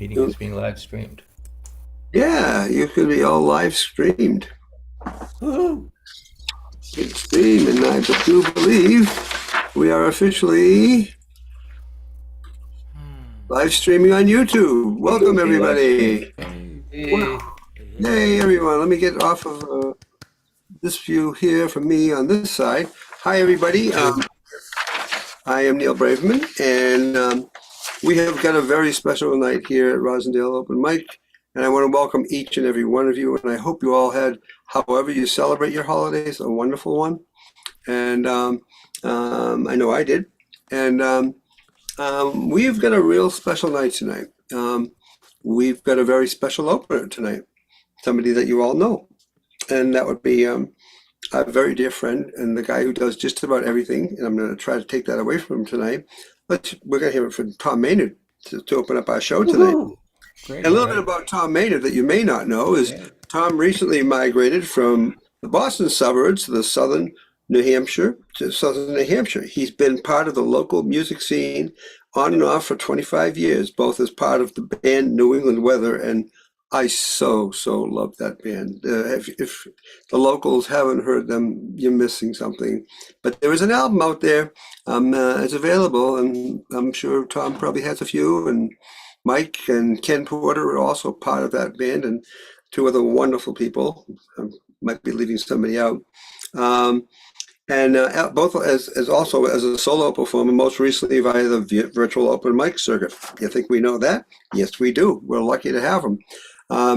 Meeting is being live streamed. Yeah, you could be all live streamed. Woohoo! It's stream, and I do believe we are officially live streaming on YouTube. Welcome, everybody. Hey. Hey, everyone. Let me get off of this view here from me on this side. Hi, everybody. I am Neil Braverman, and we have got a very special night here at Rosendale Open Mic, and I want to welcome each and every one of you, and I hope you all had, however you celebrate your holidays, a wonderful one. And I know I did. And we've got a real special night tonight. We've got a very special opener tonight, somebody that you all know, and that would be a very dear friend and the guy who does just about everything. And I'm going to try to take that away from him tonight. But we're going to hear it from Tom Maynard to open up our show tonight. Great, and a little bit about Tom Maynard that you may not know is Tom recently migrated from the Boston suburbs to the southern New Hampshire. He's been part of the local music scene on and off for 25 years, both as part of the band New England Weather, and I so love that band. If the locals haven't heard them, you're missing something. But there is an album out there. It's available, and I'm sure Tom probably has a few, and Mike and Ken Porter are also part of that band, and two other wonderful people. Might be leaving somebody out. And both as also as a solo performer, most recently via the virtual open mic circuit. You think we know that? Yes, we do. We're lucky to have him.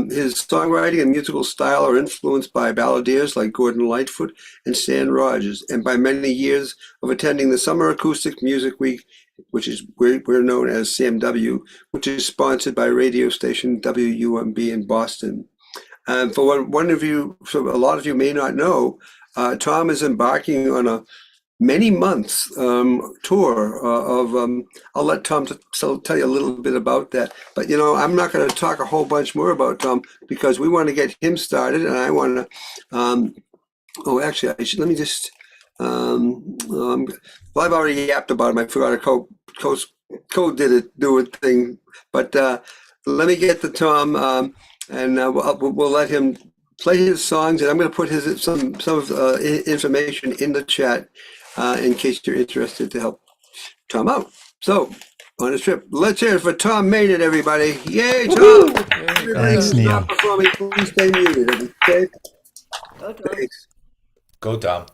His songwriting and musical style are influenced by balladeers like Gordon Lightfoot and Stan Rogers, and by many years of attending the Summer Acoustic Music Week, which is we're known as SAMW, which is sponsored by radio station WUMB in Boston. For one of you, so a lot of you may not know, Tom is embarking on a many months tour of. I'll let Tom tell you a little bit about that. But I'm not going to talk a whole bunch more about Tom because we want to get him started, and I want to. Actually, let me just. Well, I've already yapped about him. I forgot a code do a thing, but let me get to Tom, and we'll let him play his songs, and I'm going to put some of information in the chat in case you're interested to help Tom out. So, on his trip, let's hear it for Tom Maynard, everybody. Yay, Tom! Thanks, Neil. Stop performing. Please stay muted. Okay? Thanks. Go, Tom.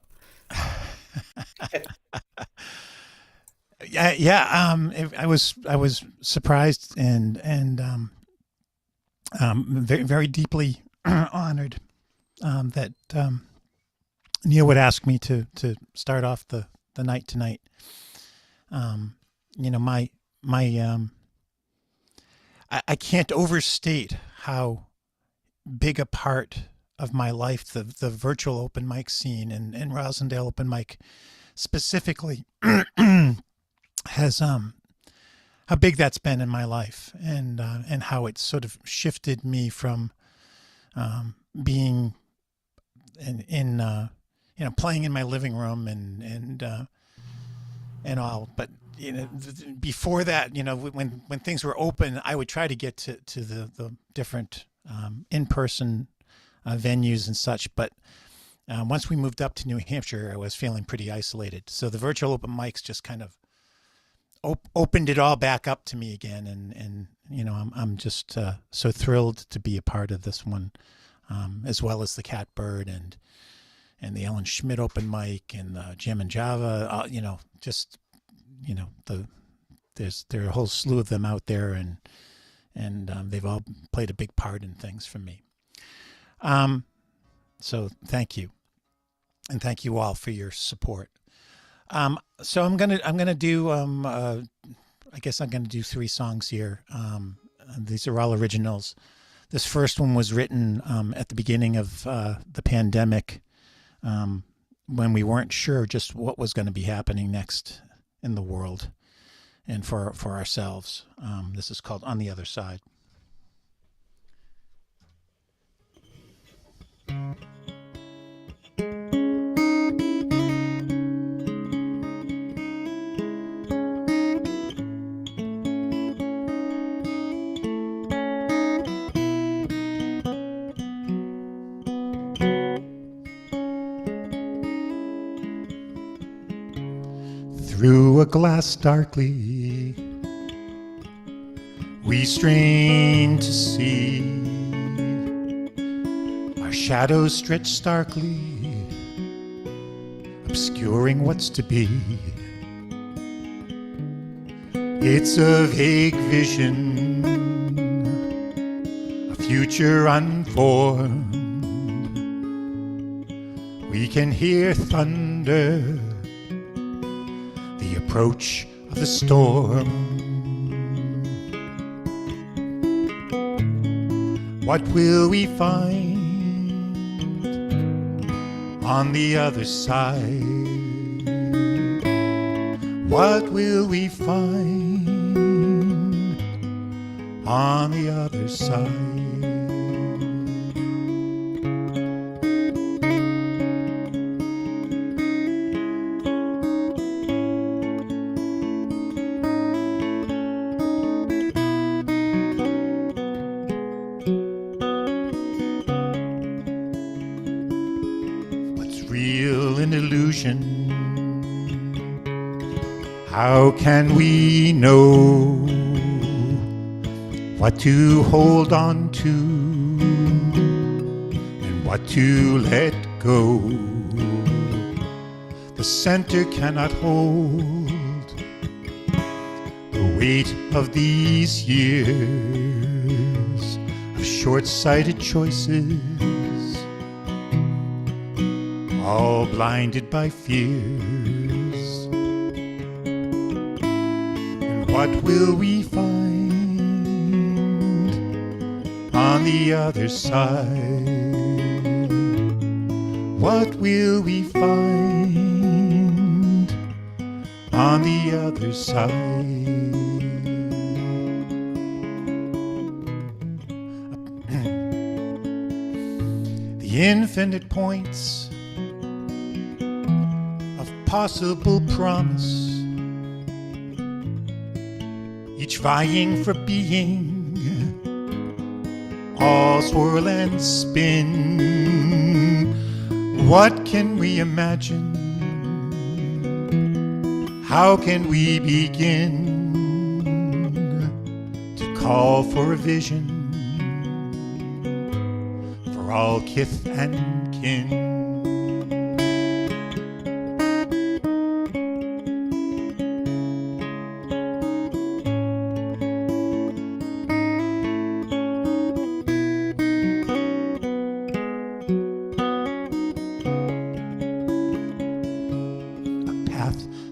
I was surprised and very, very deeply honored that Neil would ask me to start off the night tonight. I can't overstate how big a part of my life the virtual open mic scene and Rosendale open mic specifically has how big that's been in my life, and how it's sort of shifted me from being in playing in my living room and all, but before that, when things were open, I would try to get to the different in-person venues and such, but once we moved up to New Hampshire, I was feeling pretty isolated. So the virtual open mics just kind of opened it all back up to me again, and I'm just so thrilled to be a part of this one, as well as the Catbird and the Ellen Schmidt open mic and the Jam and Java. There are a whole slew of them out there, and they've all played a big part in things for me. So thank you, and thank you all for your support. So I'm gonna do I guess I'm gonna do 3 songs here. These are all originals. This first one was written at the beginning of the pandemic, when we weren't sure just what was going to be happening next in the world and for ourselves. This is called On the Other Side. Through a glass darkly, we strain to see our shadows stretch starkly, obscuring what's to be. It's a vague vision, a future unformed. We can hear thunder, the approach of the storm. What will we find on the other side? What will we find on the other side? Real an illusion? How can we know what to hold on to and what to let go? The center cannot hold the weight of these years of short-sighted choices, all blinded by fears. And what will we find on the other side? What will we find on the other side? The infinite points possible promise, each vying for being, all swirl and spin. What can we imagine? How can we begin to call for a vision for all kith and kin?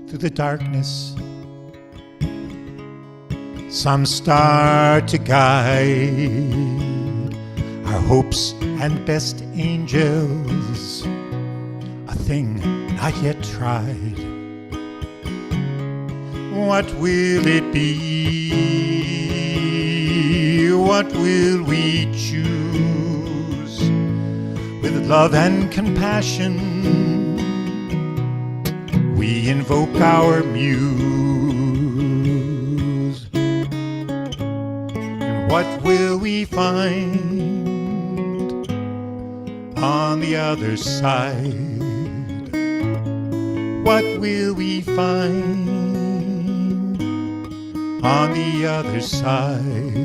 Through the darkness, some star to guide our hopes and best angels, a thing not yet tried. What will it be? What will we choose? With love and compassion we invoke our muse. And what will we find on the other side? What will we find on the other side?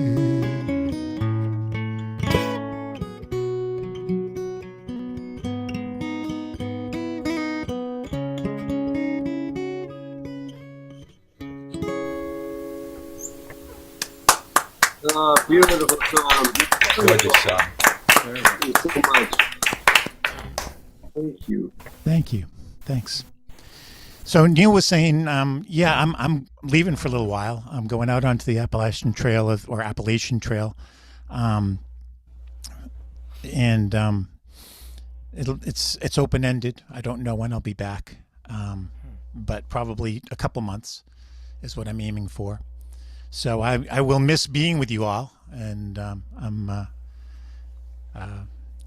Beautiful song. Gorgeous song. Thank you so much. Thank you. Thank you. Thanks. So Neil was saying, yeah, I'm leaving for a little while. I'm going out onto the Appalachian Trail and it's open ended. I don't know when I'll be back, but probably a couple months is what I'm aiming for. So I will miss being with you all, and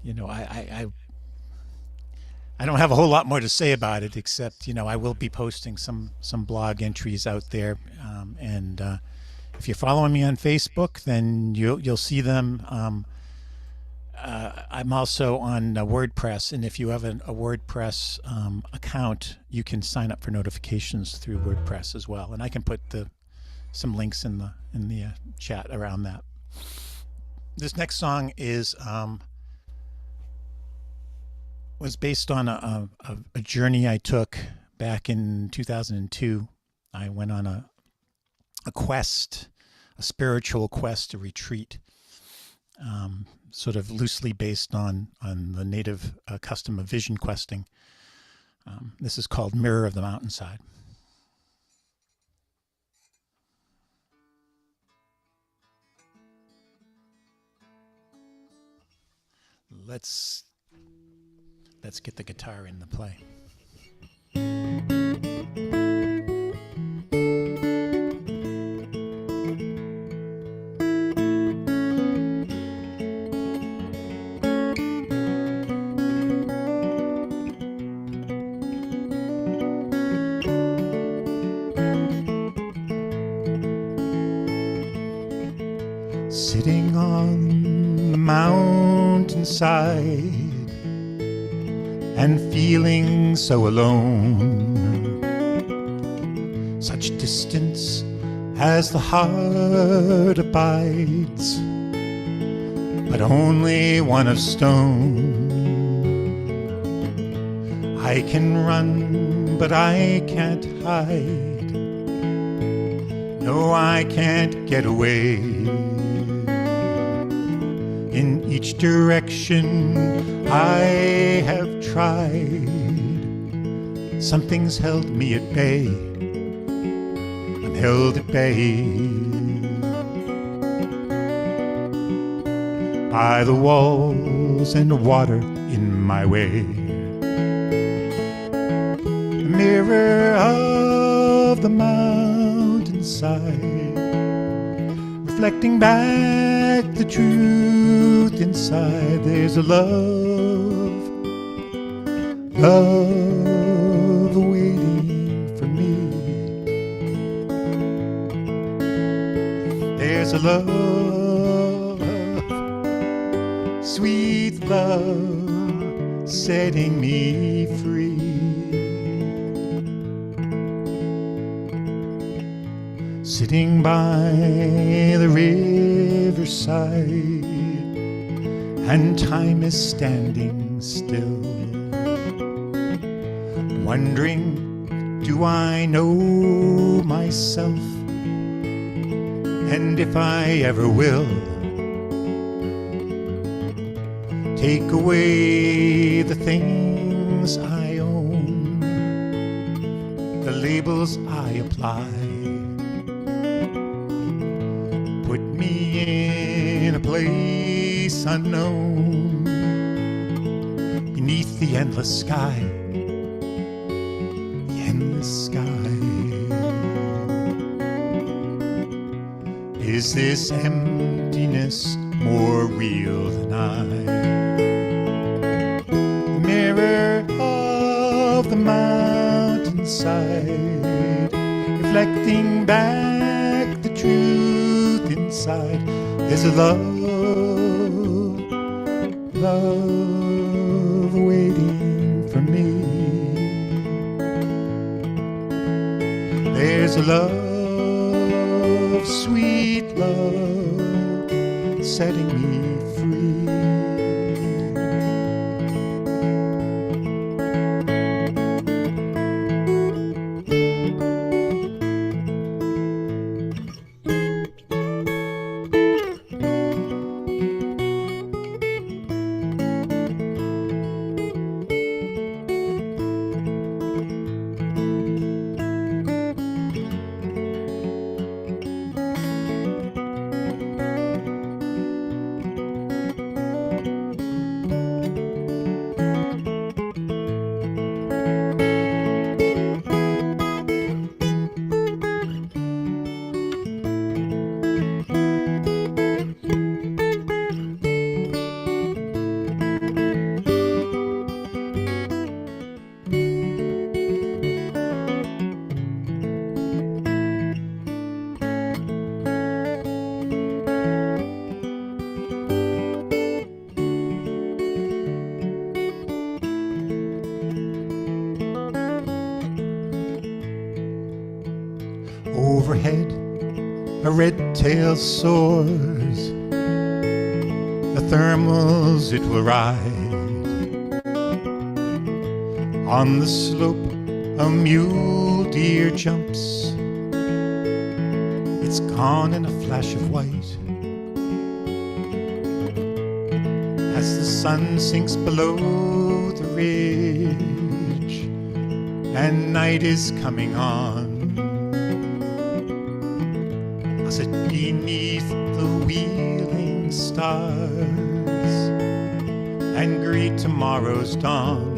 you know, I don't have a whole lot more to say about it, except, you know, I will be posting some blog entries out there, and if you're following me on Facebook, then you'll see them I'm also on WordPress, and if you have a WordPress account, you can sign up for notifications through WordPress as well. And I can put some links in the chat around that. This next song was based on a journey I took back in 2002. I went on a quest, a spiritual quest, a retreat, sort of loosely based on the native custom of vision questing. This is called Mirror of the Mountainside. Let's get the guitar in the play. Sitting on the mountainside and feeling so alone, such distance as the heart abides, but only one of stone. I can run, but I can't hide. No, I can't get away. In each direction I have tried, something's held me at bay. I'm held at bay by the walls and water in my way. The mirror of the mountainside, reflecting back the truth inside. There's a love waiting for me. There's a love, sweet love, setting me free. Sitting by the riverside, and time is standing still, wondering, do I know myself? And if I ever will, take away the things I own, the labels I apply, put me in a place unknown, beneath the endless sky, the endless sky. Is this emptiness more real than I? The mirror of the mountainside, reflecting back the truth inside. There's a love waiting for me. There's a love, sweet love, setting me free. a red tail soars, the thermals it will ride. On the slope a mule deer jumps, it's gone in a flash of white. As the sun sinks below the ridge and night is coming on, I sit beneath the wheeling stars and greet tomorrow's dawn,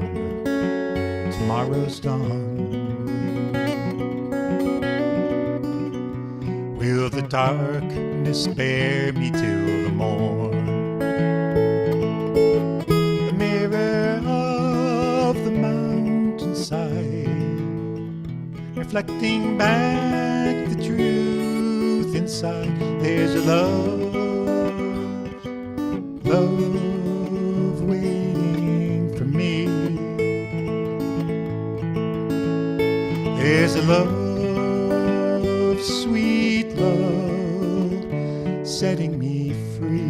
tomorrow's dawn. Will the darkness bear me till the morn? The mirror of the mountainside, reflecting back the truth inside. There's a love, love waiting for me. There's a love, sweet love, setting me free.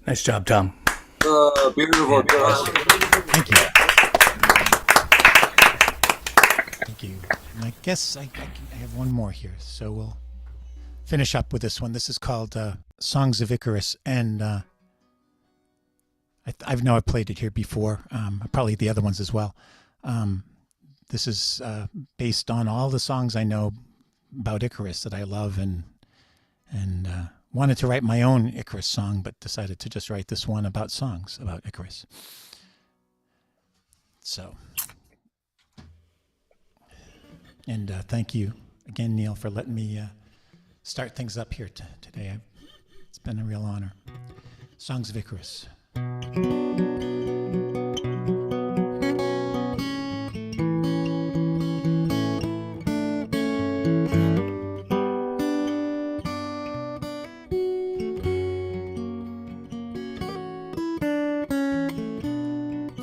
Nice job, Tom. Beautiful. Thank you. Thank you. And I guess I have one more here, so we'll finish up with this one. This is called Songs of Icarus, and I've played it here before, probably the other ones as well. This is based on all the songs I know about Icarus that I love, and wanted to write my own Icarus song, but decided to just write this one about songs about Icarus. So, and thank you again, Neil, for letting me start things up here today. It's been a real honor. Songs of Icarus.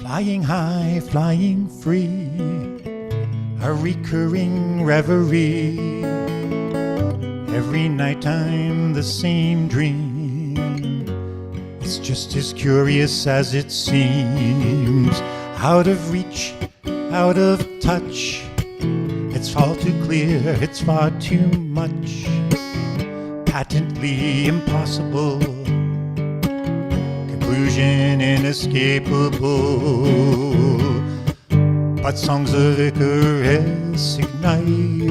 Flying high, flying free, a recurring reverie. Every nighttime the same dream. It's just as curious as it seems. Out of reach, out of touch. It's all too clear, it's far too much. Patently impossible. Conclusion inescapable, but songs of Icarus ignite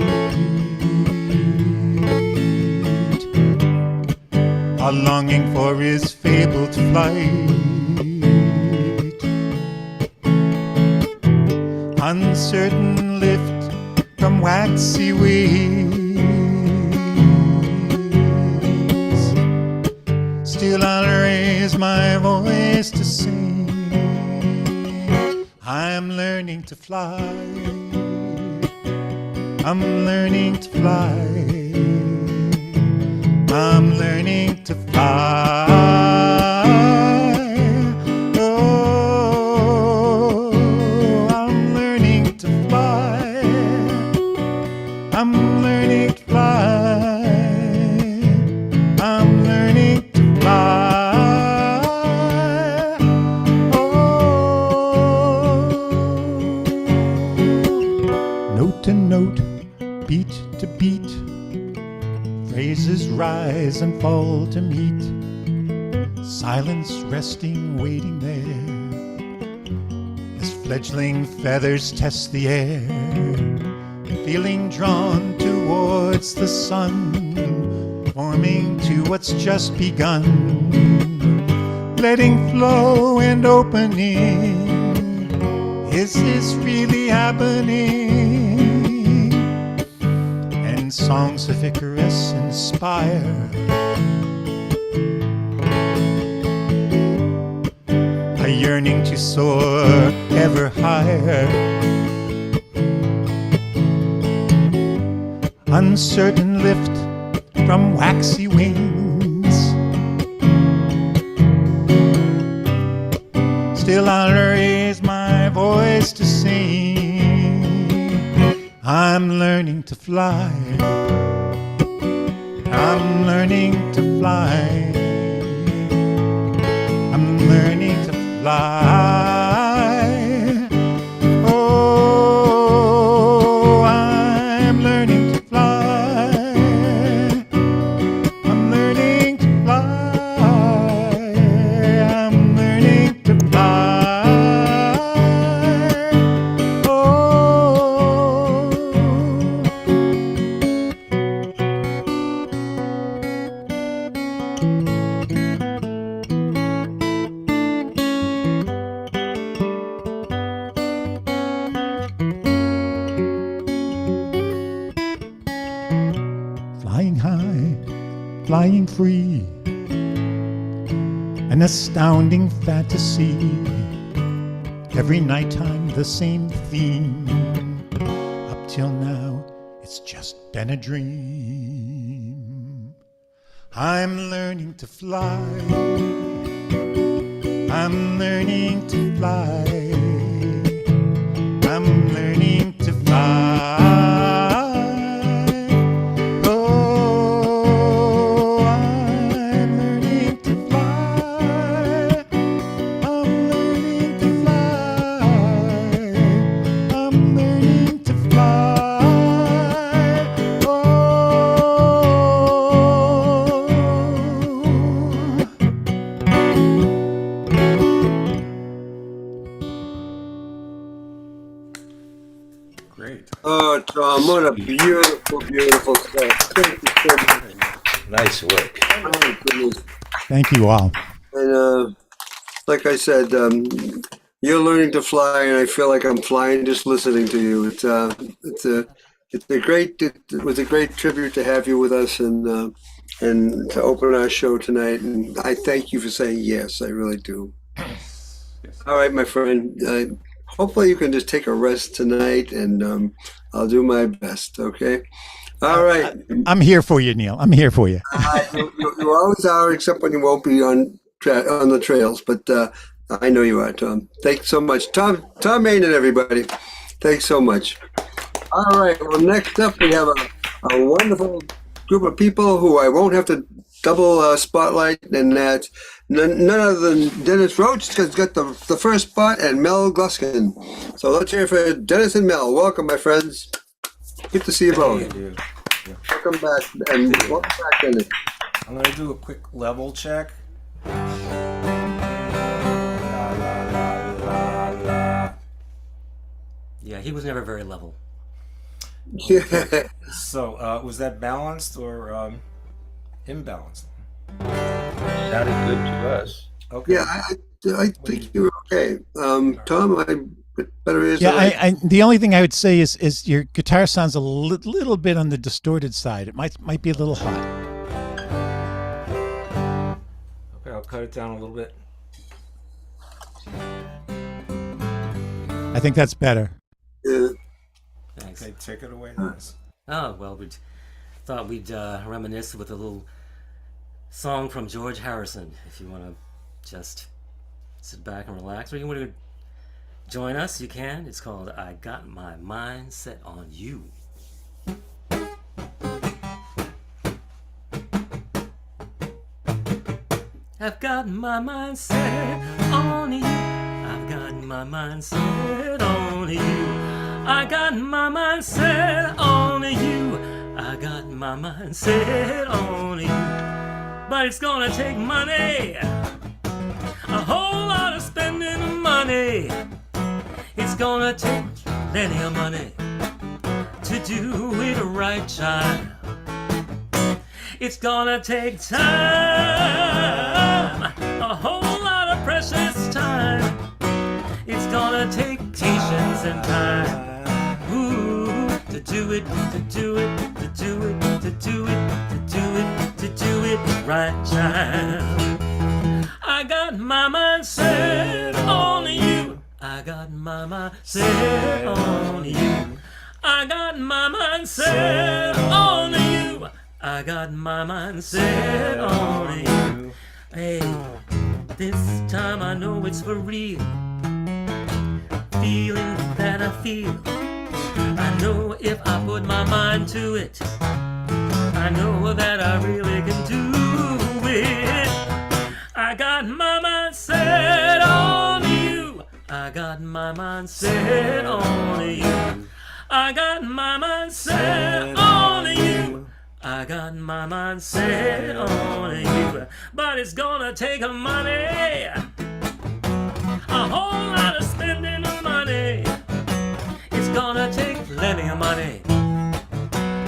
a longing for his fabled flight. Uncertain lift from waxy wings, still I'll raise my voice to sing. I'm learning to fly. I'm learning to fly. I'm learning to fly. Oh, I'm learning to fly. I'm learning to fly. I'm learning to fly. Oh. Note to note, beat to beat, phrases rise and fall to meet. Silence resting, waiting there, as fledgling feathers test the air. Feeling drawn towards the sun, forming to what's just begun. Letting flow and opening. Is this really happening? And so songs of Icarus inspire a yearning to soar ever higher, uncertain lift from waxy wings. Still I'll raise my voice to sing. I'm learning to fly. I'm learning to fly. I'm learning to fly. Oh, I'm learning to fly. I'm learning to fly. I'm learning to fly. Oh. Flying high, flying free, an astounding fantasy. Every nighttime the same theme. Up till now, it's just been a dream. I'm learning to fly. I'm learning to fly. I'm learning to fly. Oh, I'm learning to fly. I'm learning to fly. I'm learning to fly. Oh. Great. Oh, Tom, what a beautiful, beautiful stuff. Thank you so much. Nice work. Oh, goodness. Thank you all. And like I said, you're learning to fly, and I feel like I'm flying just listening to you. It was a great tribute to have you with us, and to open our show tonight. And I thank you for saying yes. I really do. All right, my friend. Hopefully you can just take a rest tonight, and I'll do my best. Okay. All right. I'm here for you, Neil. I'm here for you. You always are, except when you won't be on the trails. But I know you are, Tom. Thanks so much, Tom Mainen, everybody. Thanks so much. All right. Well, next up we have a wonderful group of people who I won't have to double spotlight, and that's none other than Dennis Roach, has got the first spot, and Mel Gluskin. So let's hear for Dennis and Mel. Welcome, my friends. Good to see you both. Thank you. Welcome back, and welcome back, Dennis. I'm going to do a quick level check. La, la, la, la, la. Yeah, he was never very level. Yeah. So, was that balanced or imbalanced? Sounded good to us. Okay. Yeah, I think you're okay. Tom, I better is. Yeah, I the only thing I would say is your guitar sounds a little bit on the distorted side. It might be a little hot. Okay, I'll cut it down a little bit. I think that's better. Yeah. Thanks. Okay, take it away, Dennis. Oh, well, we thought we'd reminisce with a little song from George Harrison. If you want to just sit back and relax, or you want to join us, you can. It's called I Got My Mind Set on You. I've got my mind set on you. I've got my mind set on you. I got my mind set on you. I got my mind set on you. But it's gonna take money, a whole lot of spending money. It's gonna take plenty of money to do it right, child. It's gonna take time, a whole lot of precious time. It's gonna take patience and time, ooh, to to do it, to do it, to do it, to do it, to do it, to do it right, child. I got my mind set on you. I got my mind set on you. I got my mind set on you. I got my mind set on you. Hey, this time I know it's for real. Feeling that I feel, I know if I put my mind to it, I know that I really can do it. I got my mind set on you. I got my mind set on you. I got my mind set on you. I got my mind set on you. But it's gonna take money, a whole lot of spending of money. It's gonna take plenty of money.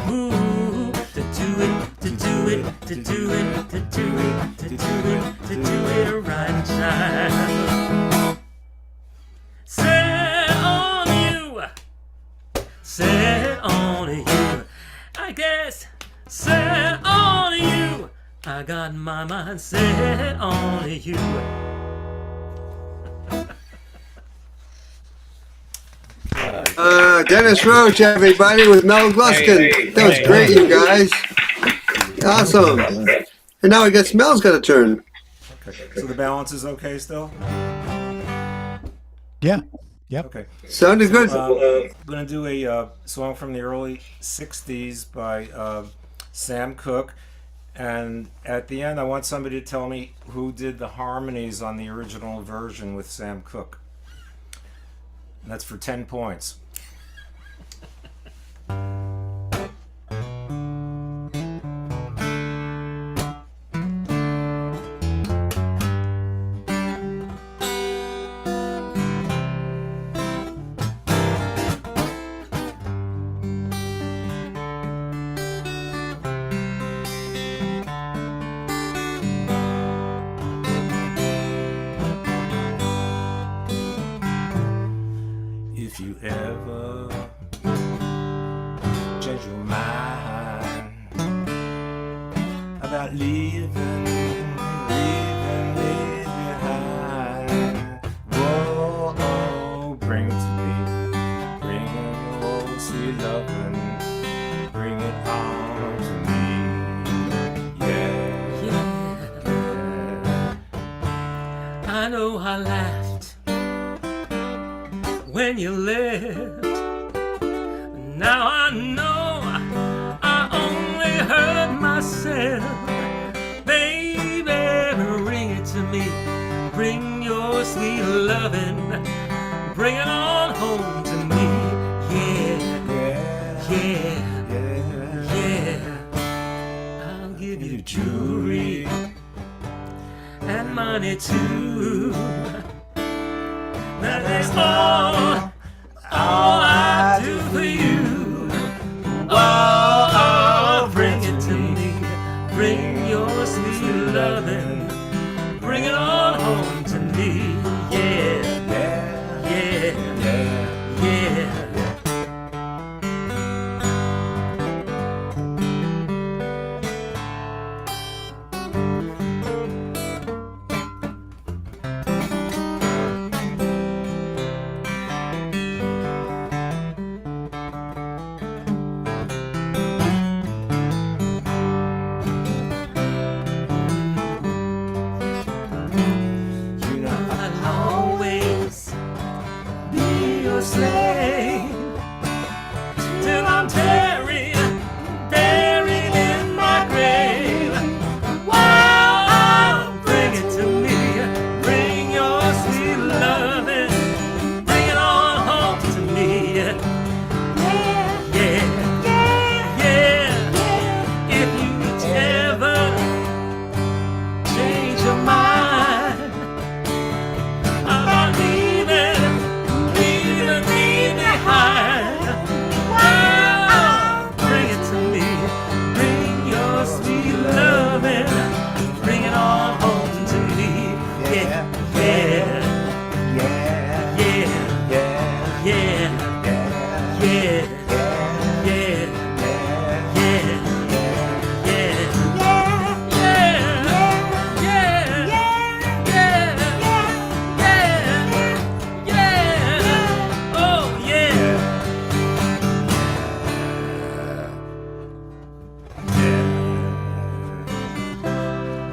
Ooh, to do it, to do it, to do it, to do it, to do it, to do it right, child. Set on you, set on you. I guess set on you. I got my mind set on you. Dennis Roach, everybody, with Mel Gluskin. That was great, you guys. Awesome. And now I guess Mel's got a turn. Okay. So the balance is okay still? Yeah. Yep. Okay. Sounded good. I'm going to do a song from the early 60s by Sam Cooke. And at the end, I want somebody to tell me who did the harmonies on the original version with Sam Cooke. And that's for 10 points. If you ever change your mind about leaving me behind, whoa, oh, bring it to me, bring it, oh, sweet loving, bring it on to me, yeah, yeah. I know I laughed when you left. Now I know I only hurt myself. Baby, bring it to me. Bring your sweet loving. Bring it on home to me. Yeah, yeah, yeah. I'll give you jewelry and money too. That is all I do for you. Oh, bring it to me. Bring your sweet loving. Bring it on home to me. Yeah, yeah, yeah, yeah. You know I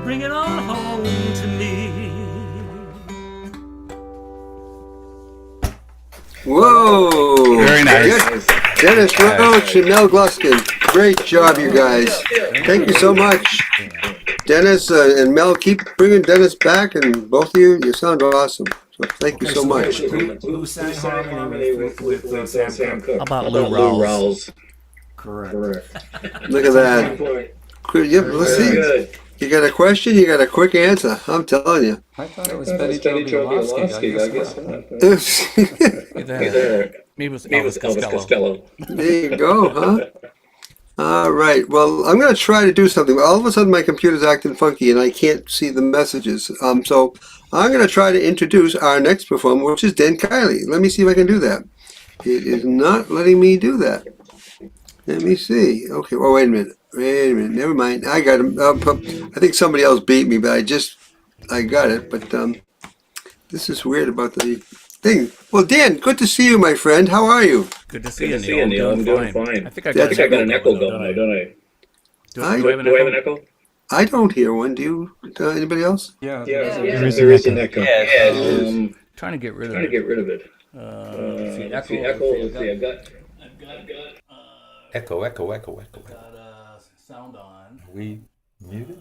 bring it on home to me. Whoa! Very nice. Yes. Dennis Roach and Mel Gluskin. Great job, you guys. Thank you so much. Dennis and Mel, keep bringing Dennis back, and both of you sound awesome. So thank you so much. Who sang harmony with Sam Cooke? How about Lou Rawls? Correct. Look at that. Yep, let's see. You got a question, you got a quick answer. I'm telling you. I thought it was Betty Jo Bielowski. I guess not. Maybe it was Elvis Costello. There you go, huh? All right. Well, I'm going to try to do something. All of a sudden, my computer's acting funky, and I can't see the messages. So I'm going to try to introduce our next performer, which is Dan Kiley. Let me see if I can do that. It is not letting me do that. Let me see. Okay. Oh, wait a minute. Never mind. I got him. I think somebody else beat me, but I got it. But this is weird about the thing. Well, Dan, good to see you, my friend. How are you? Good to see you, Neil. I'm doing fine. I think I got an echo going, don't I? Do I have an echo? I don't hear one. Do you? Anybody else? Yeah, There is an echo. Trying to get rid of it. See, echo. Let's see, I've got Echo. sound on. Are we muted?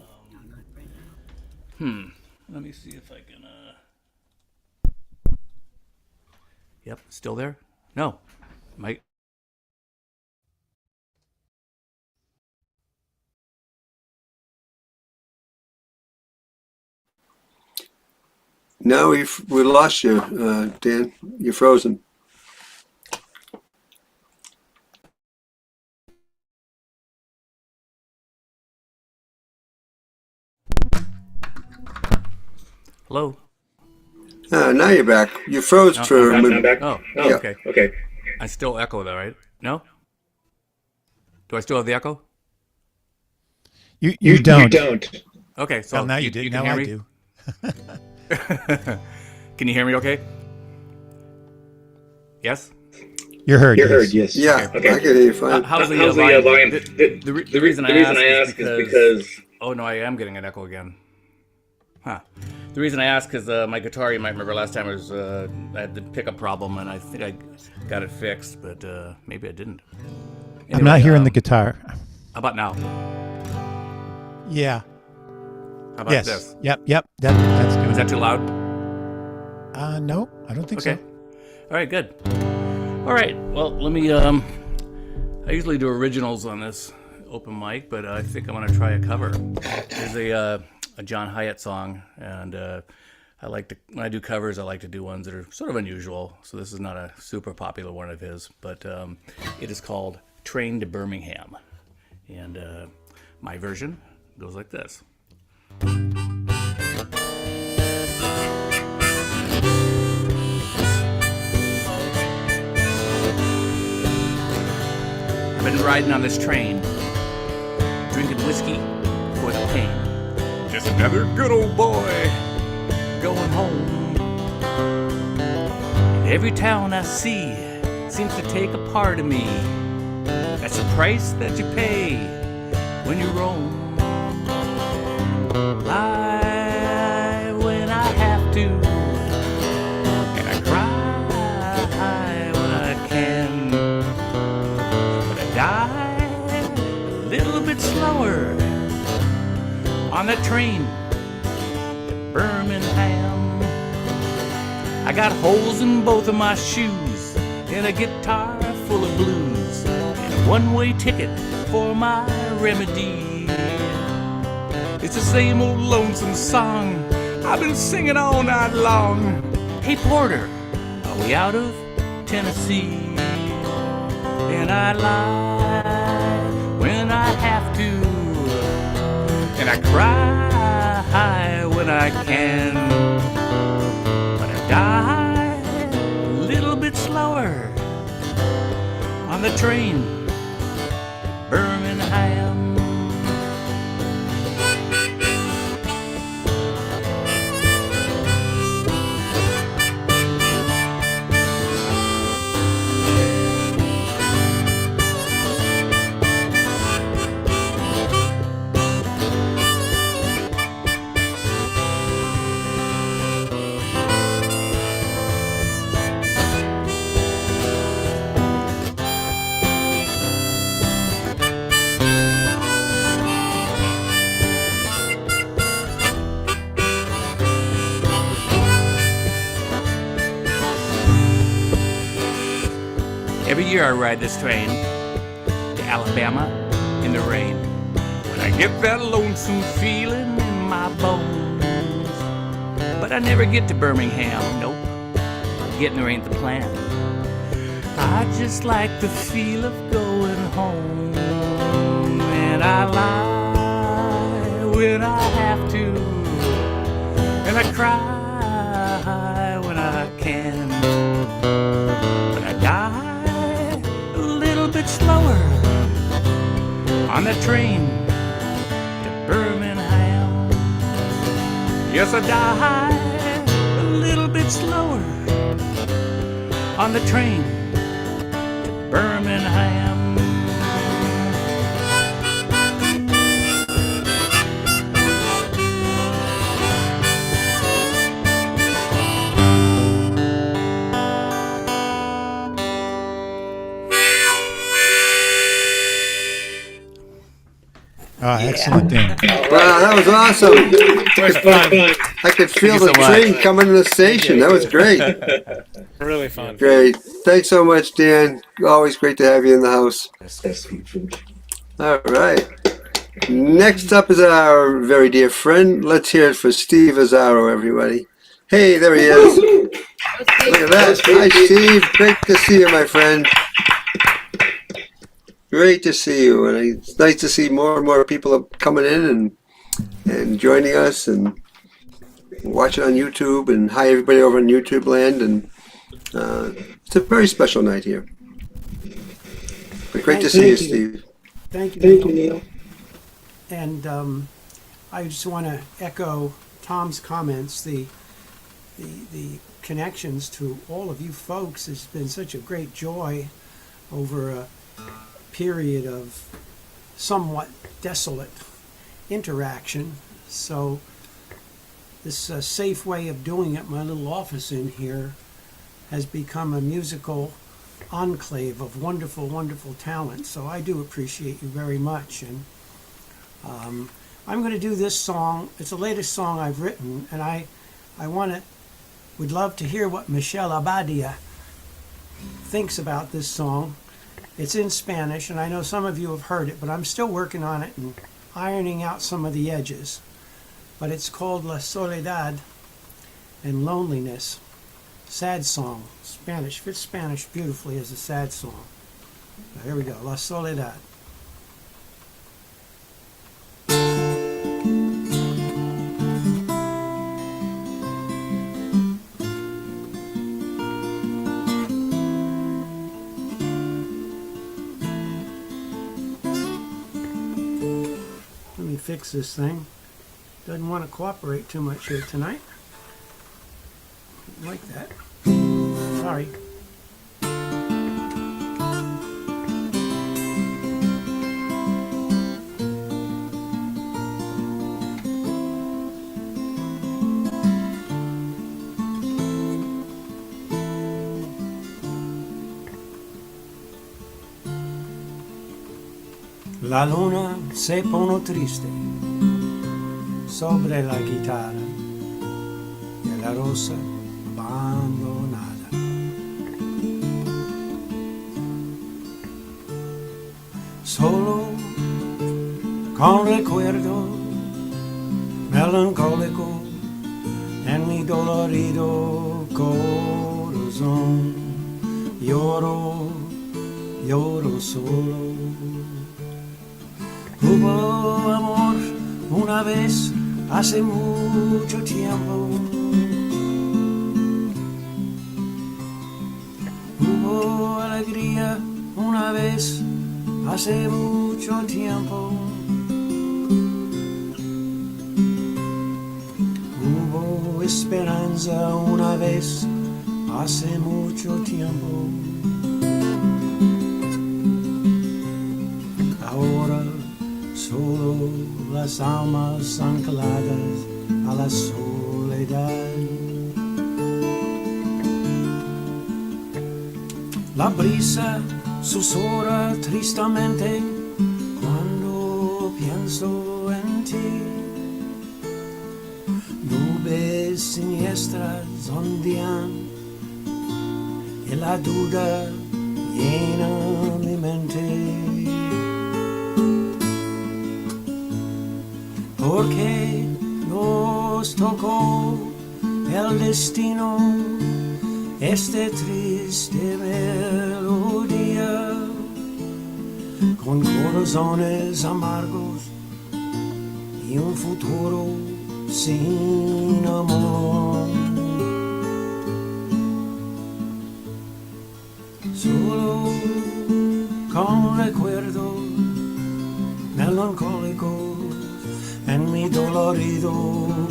Let me see if I can. Yep, still there? No, Mike. No, we lost you, Dan. You're frozen. Hello. Now you're back. You froze for a minute. Back? Oh, Yeah. okay. I still echo though, right? No? Do I still have the echo? You don't. Okay, so Well, now you do. can Now hear I me? do. Can you hear me okay? Yes? You're heard. Yes. Yeah, I can hear you fine. How's the volume? The reason I ask is because... Oh, no, I am getting an echo again. Huh. The reason I ask is my guitar, you might remember last time, was I had the pickup problem, and I think I got it fixed, but maybe I didn't. Anyway, I'm not hearing the guitar. How about now? Yeah. How about Yes. this? Yep. That's good. Is that too loud? No, I don't think Okay. so. All right, good. All right, well, let me, I usually do originals on this open mic, but I think I'm going to try a cover. There's a John Hyatt song, and I like to, when I do covers, I like to do ones that are sort of unusual. So this is not a super popular one of his, but it is called Train to Birmingham. And my version goes like this. I've been riding on this train, drinking whiskey for the pain. Just another good old boy going home. And every town I see seems to take a part of me. That's the price that you pay when you roam. Lie when I have to, and I cry when I can. But I die a little bit slower on that train to Birmingham. I got holes in both of my shoes and a guitar full of blues and a one-way ticket for my remedy. It's the same old lonesome song I've been singing all night long. Hey Porter, are we out of Tennessee? And I lie when I have to, and I cry when I can. But I die a little bit slower on the train to Birmingham. year I ride this train to Alabama in the rain. When I get that lonesome feeling in my bones. But I never get to Birmingham, nope. Getting there ain't the plan. I just like the feel of going home. And I lie when I have to. And I cry when I can. But I die a little bit slower on that train to Birmingham. Yes, I die a little bit slower on the train to Birmingham. Excellent, Dan. Wow, that was awesome. It was fun. I could feel Thank you the so train coming to the station. That was great. Really fun. Great. Thanks so much, Dan. Always great to have you in the house. All right. Next up is our very dear friend. Let's hear it for Steve Azzaro, everybody. Hey, there he is. Look at that. Hi, Steve. Great to see you, my friend. Great to see you. And it's nice to see more and more people coming in and joining us and watching on YouTube. And hi, everybody over on YouTube land. And it's a very special night here. But great to see you, Steve. Thank you, Neil. And I just want to echo Tom's comments. The connections to all of you folks has been such a great joy over a period of somewhat desolate interaction. So this safe way of doing it, my little office in here, has become a musical enclave of wonderful, wonderful talent. So I do appreciate you very much. And I'm going to do this song. It's the latest song I've written, and I would love to hear what Michelle Abadia thinks about this song. It's in Spanish, and I know some of you have heard it, but I'm still working on it and ironing out some of the edges. But it's called La Soledad and Loneliness. Sad song. Spanish. Fits Spanish beautifully as a sad song. Now, here we go. La Soledad. Let me fix this thing. Doesn't want to cooperate too much here tonight. Like that. Sorry. La luna se pone triste sobre la guitarra y la rosa abandonada. Solo con recuerdo melancólico en mi dolorido corazón lloro, lloro solo. Hubo amor una vez hace mucho tiempo. Hubo alegría una vez hace mucho tiempo. Hubo esperanza una vez hace mucho tiempo. Ahora solo las almas ancladas a la soledad. La brisa susurra tristemente cuando pienso en ti. Nubes siniestras ondean y la duda llena mi mente. Porque nos tocó el destino este triste melodía, con corazones amargos y un futuro sin amor. Solo con recuerdos melancólicos en mi dolorido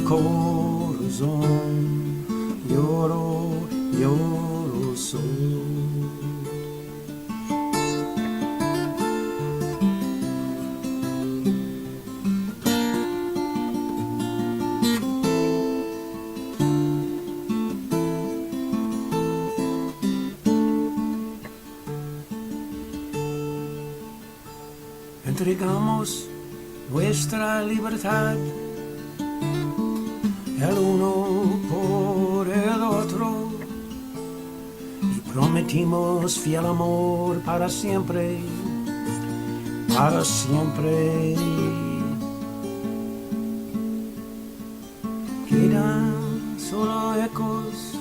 corazón lloro, lloro solo. Entregamos nuestra libertad, el uno por el otro, y prometimos fiel amor para siempre, para siempre. Quedan solo ecos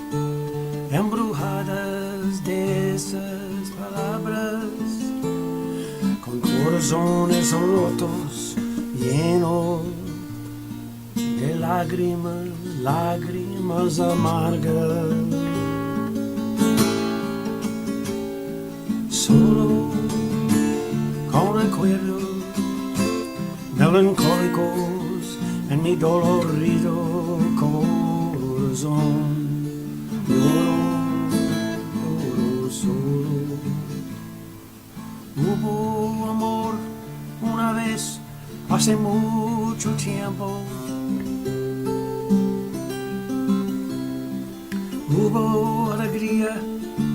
embrujadas de esas palabras, con corazones rotos, llenos de lágrimas, lágrimas amargas. Solo con recuerdos melancólicos en mi dolorido corazón lloro, lloro solo. Hubo amor una vez hace mucho tiempo. Hubo alegría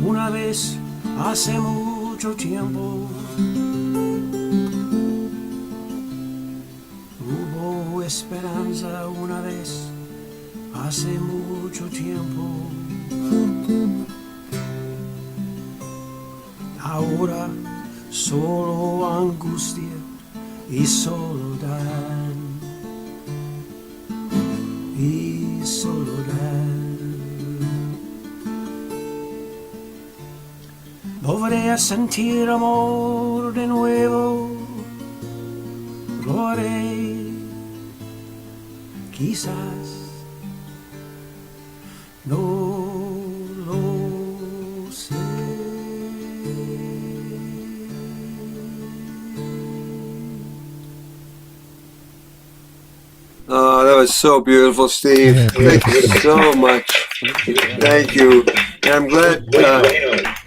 una vez hace mucho tiempo. Hubo esperanza una vez hace mucho tiempo. Ahora solo angustia y soledad, y soledad. Volveré a sentir amor de nuevo, lo haré, quizás, no lo sé. Oh, that was so beautiful, Steve. Yeah, Thank you so much. Thank you. And I'm glad.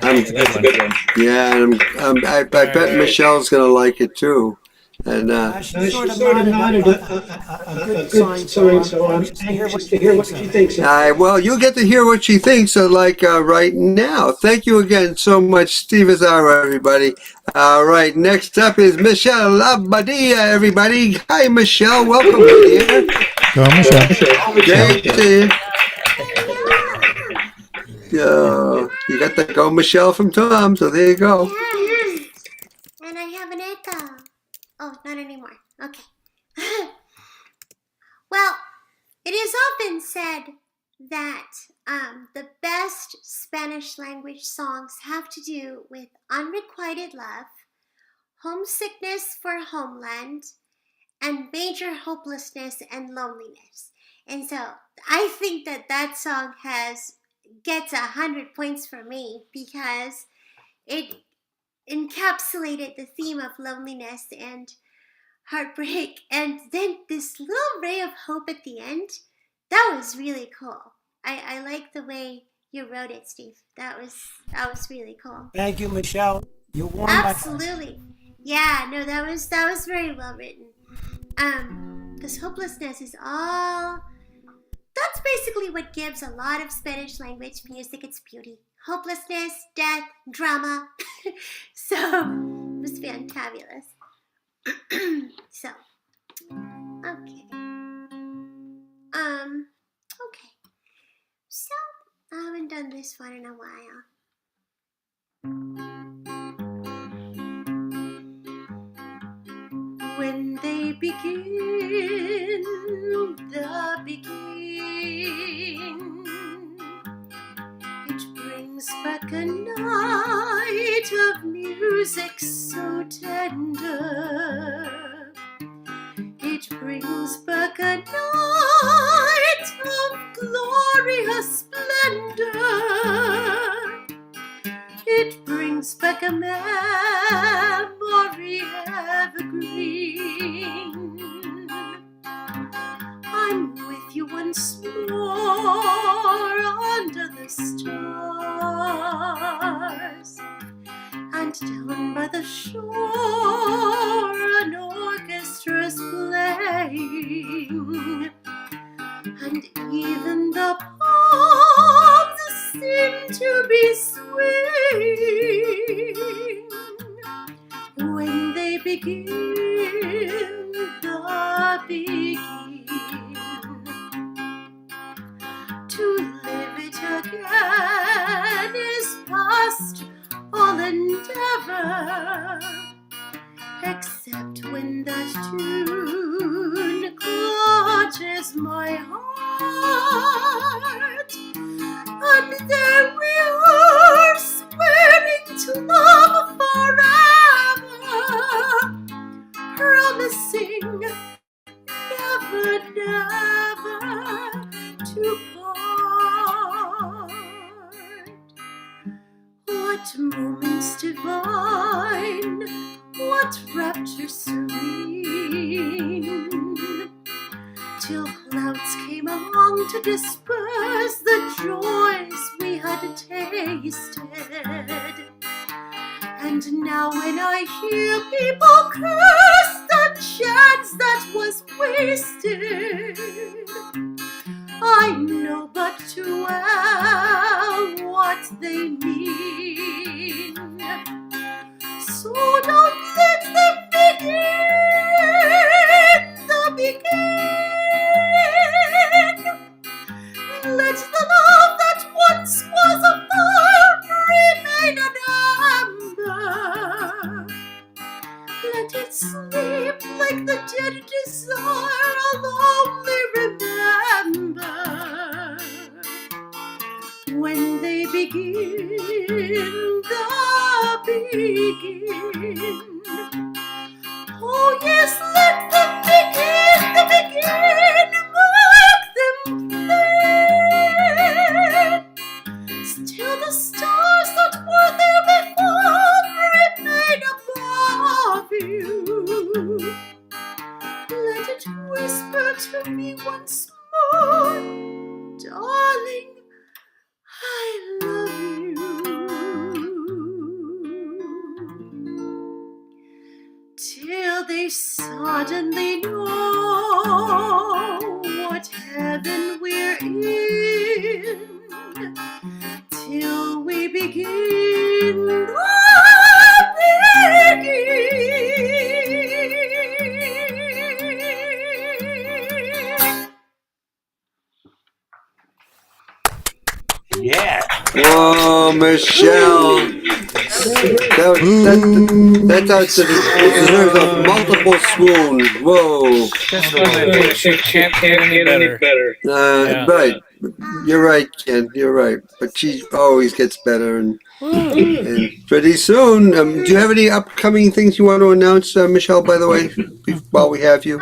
That's a good one. Yeah, and I bet Michelle's gonna like it too. And She sort of nodded a good sign, so I'm anxious to hear what she thinks of it. well, you'll get to hear what she thinks right now. Thank you again so much, Steve Azaro, everybody. All right, next up is Michelle Abadia, everybody. Hi, Michelle. Welcome, dear. Go, Michelle. Great to you got the Go Michelle from Tom, so there you go. Yes. And I have an echo. Oh, not anymore. Okay. Well, it is often said that the best Spanish language songs have to do with unrequited love, homesickness for homeland, and major hopelessness and loneliness. And so I think that song gets 100 points for me because it encapsulated the theme of loneliness and heartbreak, and then this little ray of hope at the end. That was really cool. I like the way you wrote it, Steve. That was really cool. Thank you, Michelle. You won my heart. Absolutely. Yeah, no, that was very well written. Because hopelessness is all. That's basically what gives a lot of Spanish language music its beauty. Hopelessness, death, drama. So, it was fantabulous. So, okay. Okay. So, I haven't done this one in a while. begin, the begin. It brings back a night of music so tender. It brings back a night of glorious splendor. It brings back a memory evergreen. I'm with you once more under the stars, and down by the shore an orchestra's playing, and even the palms seem to be swaying when they begin the begin. To live it again is past all endeavor, except when that tune clutches my heart, and there we are swearing to love forever, promising never, never to part. What moments divine, what rapture serene, till clouds came along to disperse the joys we had tasted. And now when I hear people curse the chance that was wasted, I know but too well what they mean. So don't let them begin the begin. Let the love that once was a fire remain an ember. Let it sleep like the dead desire I'll only remember when they begin the begin. Oh yes, let them begin the begin, mark them plain. Still the stars that were there before remain above you. Let it whisper to me once more, darling, I love you. Till they suddenly know what heaven we're in. Till we begin the begin. Yeah. Whoa, Michelle. That deserves a multiple swoon. Whoa. She can't get any better. Right. You're right, Ken. You're right. But she always gets better. And pretty soon. Do you have any upcoming things you want to announce, Michelle, by the way, while we have you?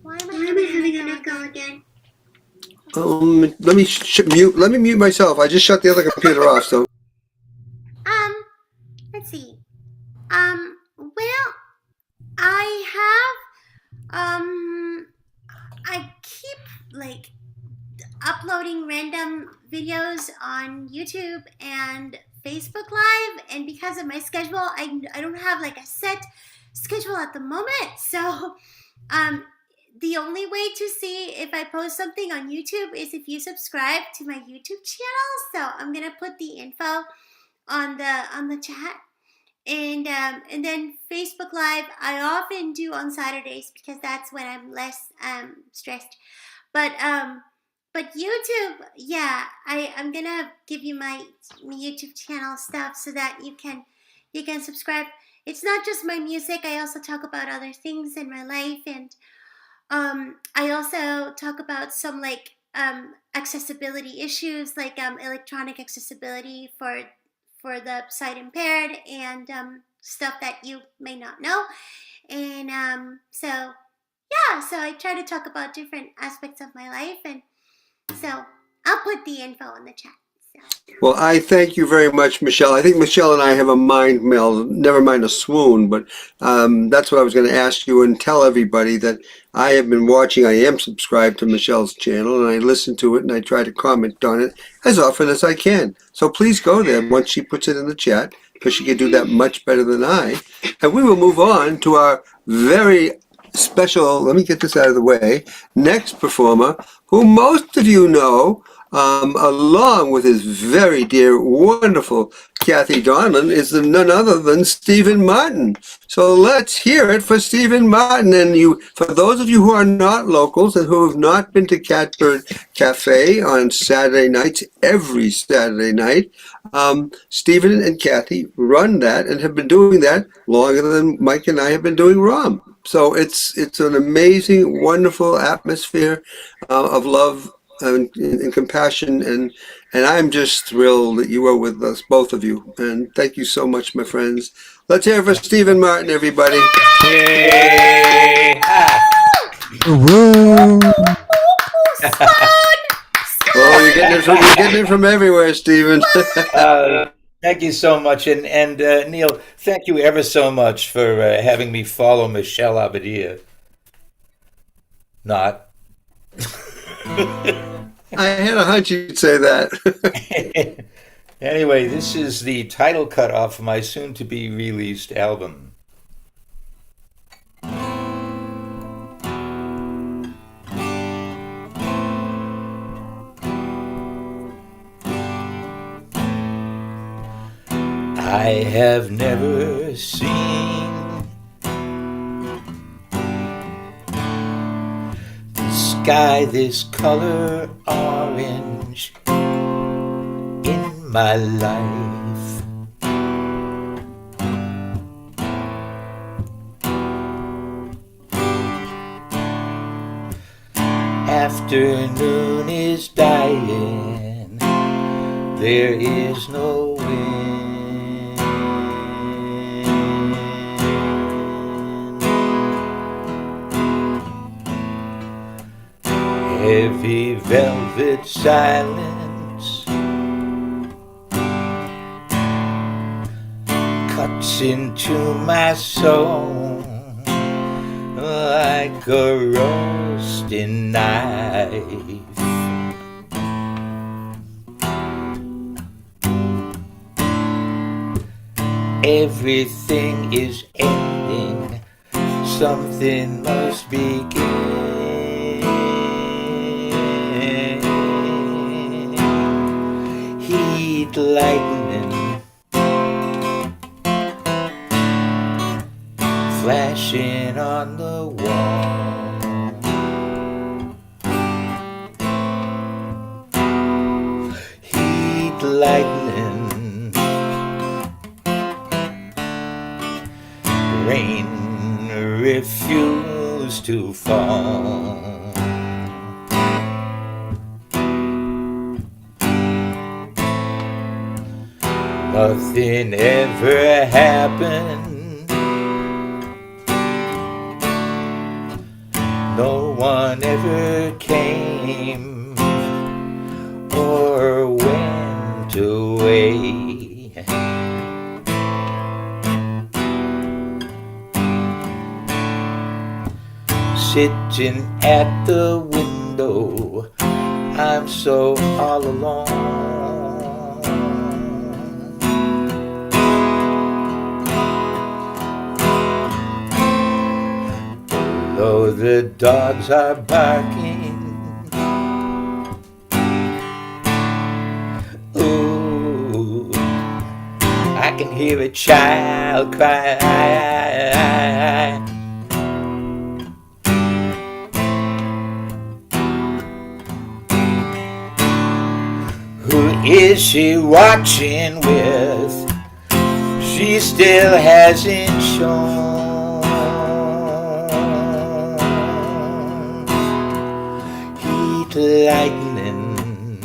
Why am I having an echo again? Let me mute myself. I just shut the other computer off, so. Let's see. Well, I keep like uploading random videos on YouTube and Facebook Live, and because of my schedule, I don't have like a set schedule at the moment. So, the only way to see if I post something on YouTube is if you subscribe to my YouTube channel. So I'm gonna put the info on the chat, and then Facebook Live I often do on Saturdays because that's when I'm less stressed. But YouTube, yeah, I'm gonna give you my YouTube channel stuff so that you can subscribe. it's not just my music. I also talk about other things in my life, and I also talk about some like accessibility issues, like electronic accessibility for the sight impaired, and stuff that you may not know. And so yeah, so I try to talk about different aspects of my life, and so I'll put the info in the chat. So. Well, I thank you very much, Michelle. I think Michelle and I have a mind meld, never mind a swoon, but that's what I was going to ask you, and tell everybody that I have been watching. I am subscribed to Michelle's channel, and I listen to it, and I try to comment on it as often as I can. So please go there once she puts it in the chat, because she can do that much better than I. And we will move on to our very special, let me get this out of the way, next performer, who most of you know, along with his very dear, wonderful Kathy Donlan, is none other than Stephen Martin. So let's hear it for Stephen Martin. And you, for those of you who are not locals and who have not been to Catbird Cafe on Saturday nights, every Saturday night, Stephen and Kathy run that and have been doing that longer than Mike and I have been doing ROM. So it's an amazing, wonderful atmosphere of love and compassion, and I'm just thrilled that you are with us, both of you. And thank you so much, my friends. Let's hear it for Stephen Martin, everybody. Yay! Woo! Oh, you're getting it from everywhere, Stephen. Thank you so much, and Neil, thank you ever so much for having me follow Michelle Abadia. Not. I had a hunch you'd say that. Anyway, this is the title cut off my soon-to-be released album. I have never seen the sky this color orange in my life. Afternoon is dying, there is no wind. Heavy velvet silence cuts into my soul like a roasting knife. Everything is ending, something must begin. Heat lightning flashing on the wall. Heat lightning, rain refused to fall. Nothing ever happened. No one ever came or went away. Sitting at the window, I'm so all alone. Though the dogs are barking, ooh, I can hear a child cry. Who is she watching with? she still hasn't shown. Heat lightning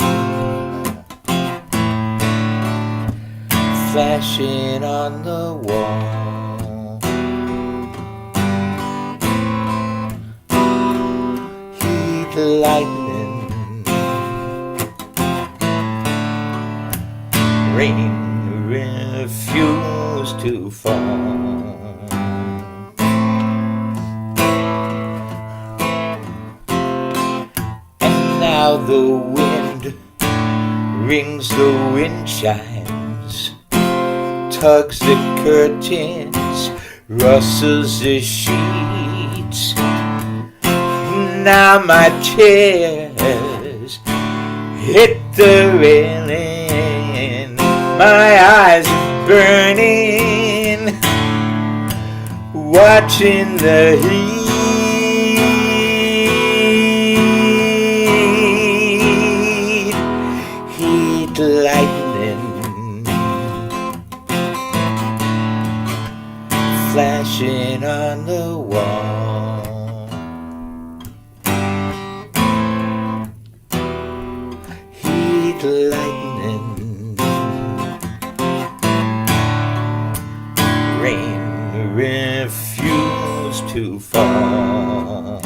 flashing on the wall. Heat lightning, rain refuse to fall. And now the wind rings the wind chimes, tugs the curtains, rustles the sheets. Now my tears hit the railing, my eyes are burning, watching the heat, heat lightning flashing on the wall. Heat lightning, rain refuse to fall.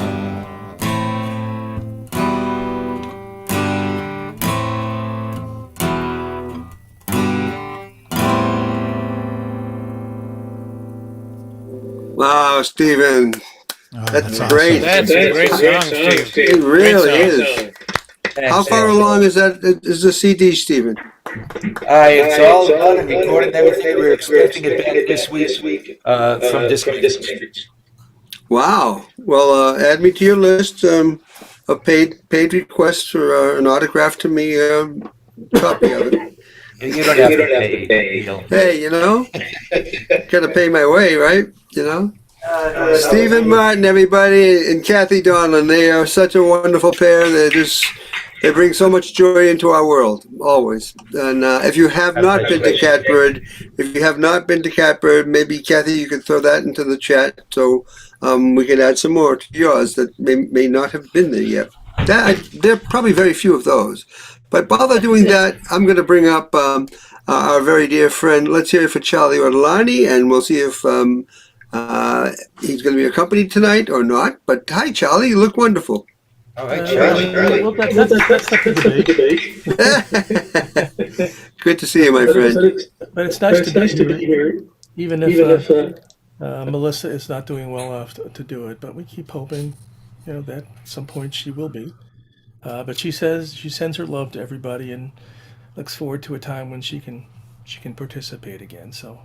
Wow, Stephen, Oh, that's awesome. great. That's a great song, Steve. It really Great is. song. How far along is that? Is the CD, Stephen? It's all done and recorded and everything. We're expecting it back this week from Disconnect. Wow. Well, add me to your list of paid requests for an autograph to me copy of it. You don't have to pay. Hey, gotta pay my way, right? Stephen Martin, everybody, and Kathy Donlan, they are such a wonderful pair. They bring so much joy into our world, always. And if you have not been to Catbird, maybe Kathy, you could throw that into the chat so we can add some more to yours that may not have been there yet. There are probably very few of those. But while they're doing that, I'm going to bring up our very dear friend. Let's hear it for Charlie Ortolani, and we'll see if he's going to be accompanied tonight or not. But hi, Charlie. You look wonderful. All right, Charlie. Well, that's up to debate. Good to see you, my friend. But it's nice to be here, even if Melissa is not doing well enough to do it. But we keep hoping, that at some point she will be. But she says she sends her love to everybody and looks forward to a time when she can participate again. So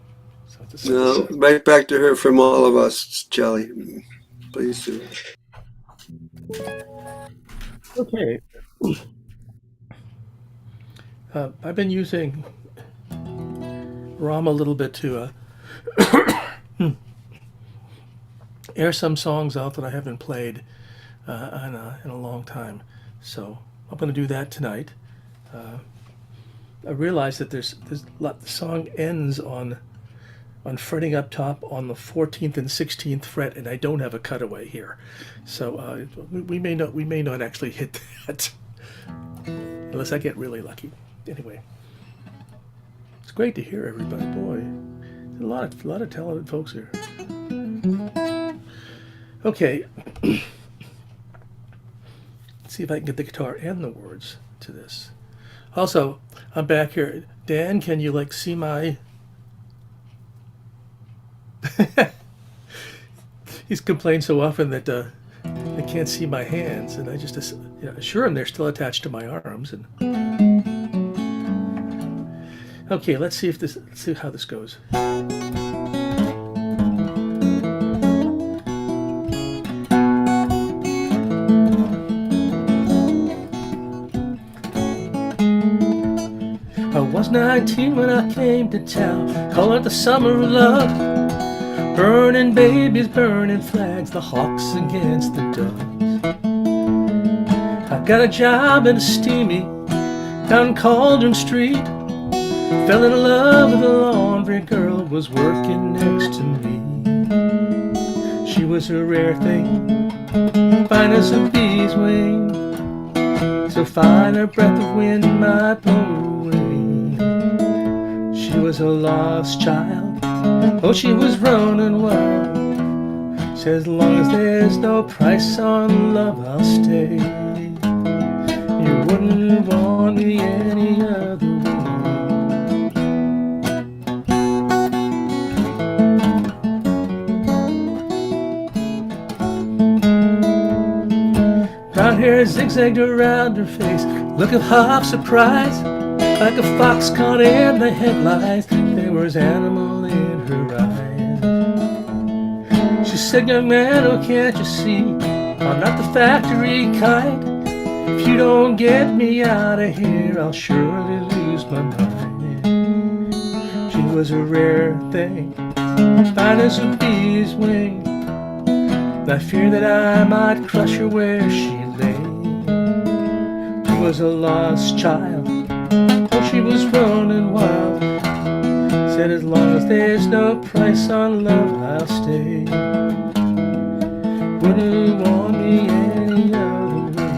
it's No, right back to her from all of us, Charlie. Please do. okay. I've been using ROM a little bit to air some songs out that I haven't played in a long time. So I'm going to do that tonight. I realize that there's a lot. The song ends on fretting up top on the 14th and 16th fret, and I don't have a cutaway here. So we may not actually hit that unless I get really lucky. Anyway, it's great to hear everybody. Boy, a lot of talented folks here. Okay. See if I can get the guitar and the words to this. Also, I'm back here. Dan, can you see my... He's complained so often that I can't see my hands, and I just assure him they're still attached to my arms. And okay, let's see how this goes. I was 19 when I came to town, call it the summer of love. Burning babies, burning flags, the hawks against the doves. I got a job in a steamy down Cauldron Street. Fell in love with a laundry girl was working next to me. She was a rare thing, fine as a bee's wing, so fine a breath of wind might blow away. She was a lost child, oh, she was running wild. Said as long as there's no price on love, I'll stay. You wouldn't want me any other way. Brown hair zigzagged around her face, look of half surprise, like a fox caught in the headlights. There was animal in her eyes. She said, young man, oh, can't you see, I'm not the factory kind. If you don't get me out of here, I'll surely lose my mind. She was a rare thing, fine as a bee's wing. I fear that I might crush her where she lay. She was a lost child, oh, she was running wild. Said as long as there's no price on love, I'll stay. Wouldn't want me any other way.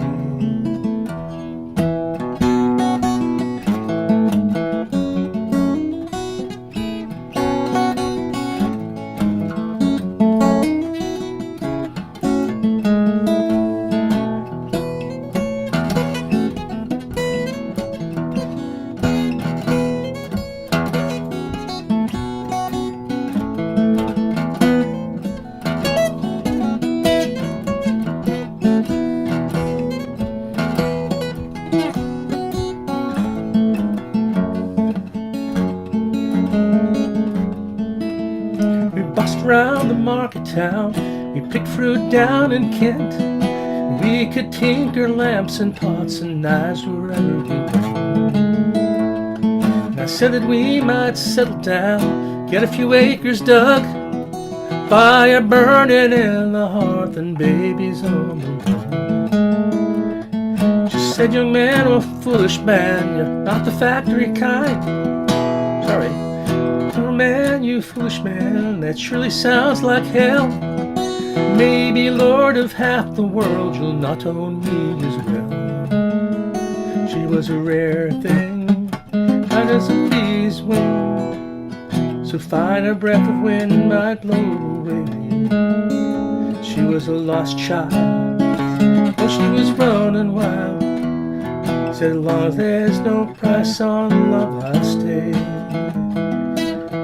Around the market town, we picked fruit down in Kent. We could tinker lamps and pots and knives wherever we went. And I said that we might settle down, get a few acres dug, fire burning in the hearth and babies on the run. She said, young man, oh, foolish man, you're not the factory kind. Sorry. Oh man, you foolish man, that surely sounds like hell. Maybe lord of half the world, you'll not own me as well. She was a rare thing, fine as a bee's wing, so fine a breath of wind might blow away. She was a lost child, oh, she was running wild. Said as long as there's no price on love, I'll stay.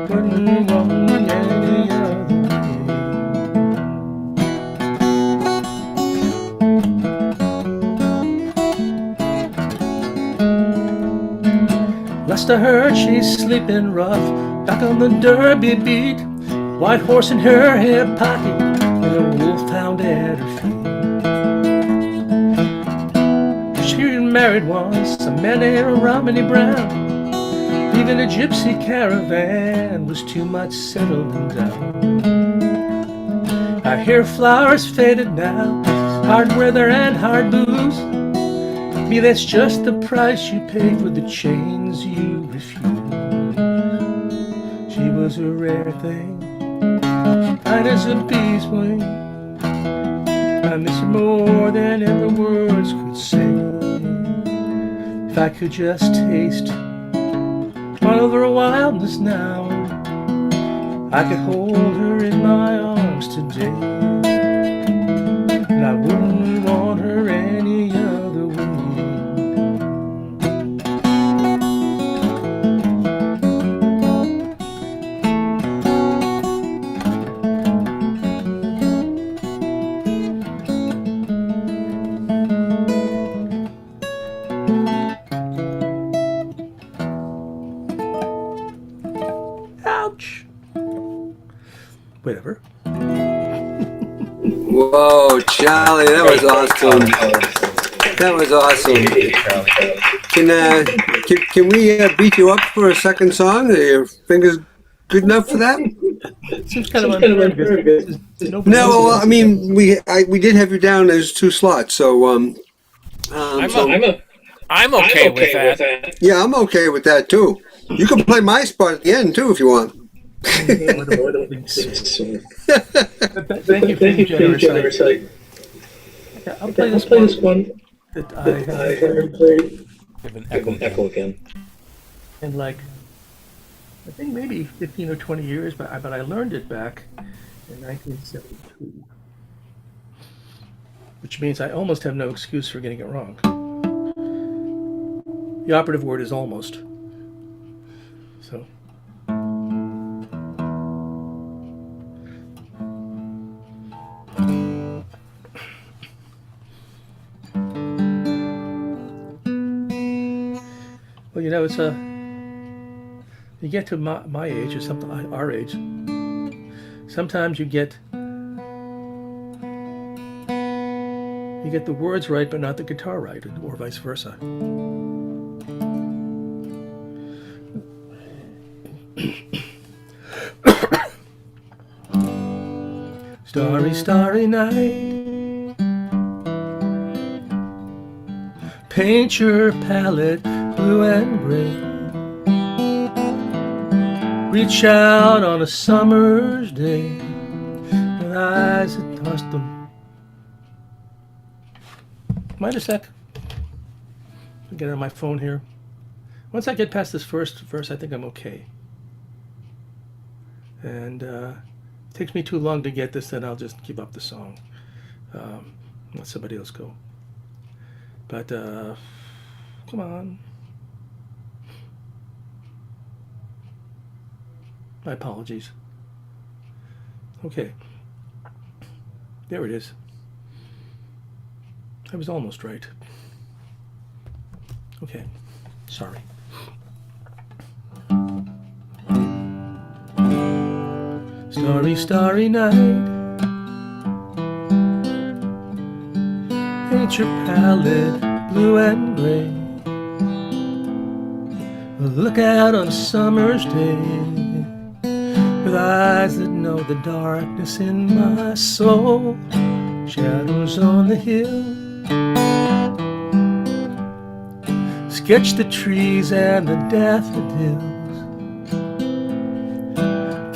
Wouldn't want me any other way. Last I heard, she's sleeping rough, back on the Derby beat, white horse in her hip pocket, and a wolfhound at her feet. She had married once, a man named Romney Brown. Even a gypsy caravan was too much settled and down. I hear flowers faded now, hard weather and hard booze. Me, that's just the price you pay for the chains you refuse. She was a rare thing, fine as a bee's wing. I miss her more than ever words could say. If I could just taste all of her wildness now, I could hold her in my arms today, and I wouldn't want her any other way. Ouch. Whatever. Whoa, Charlie, that was awesome. That was awesome. Can we beat you up for a second song? Are your fingers good enough for that? Seems kind of unfair because No, well, I mean, we did have you down as 2 slots, so I'm okay with that. yeah, I'm okay with that too. You can play my spot at the end too if you want. Thank you for your generous site. I'll play this one that I haven't played. Have an I have echo an echo again. again. In like, I think maybe 15 or 20 years, but I learned it back in 1972. Which means I almost have no excuse for getting it wrong. The operative word is almost. So. Well, you know, it's you get to my age or something, our age, sometimes you get the words right, but not the guitar right, or vice versa. Starry, starry night, paint your palette blue and gray. Reach out on a summer's day with eyes that toss them. Mind a sec? I'll get it on my phone here. Once I get past this first verse, I think I'm okay. And it takes me too long to get this, then I'll just give up the song. Let somebody else go. But come on. My apologies. Okay. There it is. I was almost right. Okay. Sorry. Starry, starry night. Paint your palette blue and gray. Look out on a summer's day with eyes that know the darkness in my soul. Shadows on the hill. Sketch the trees and the daffodils.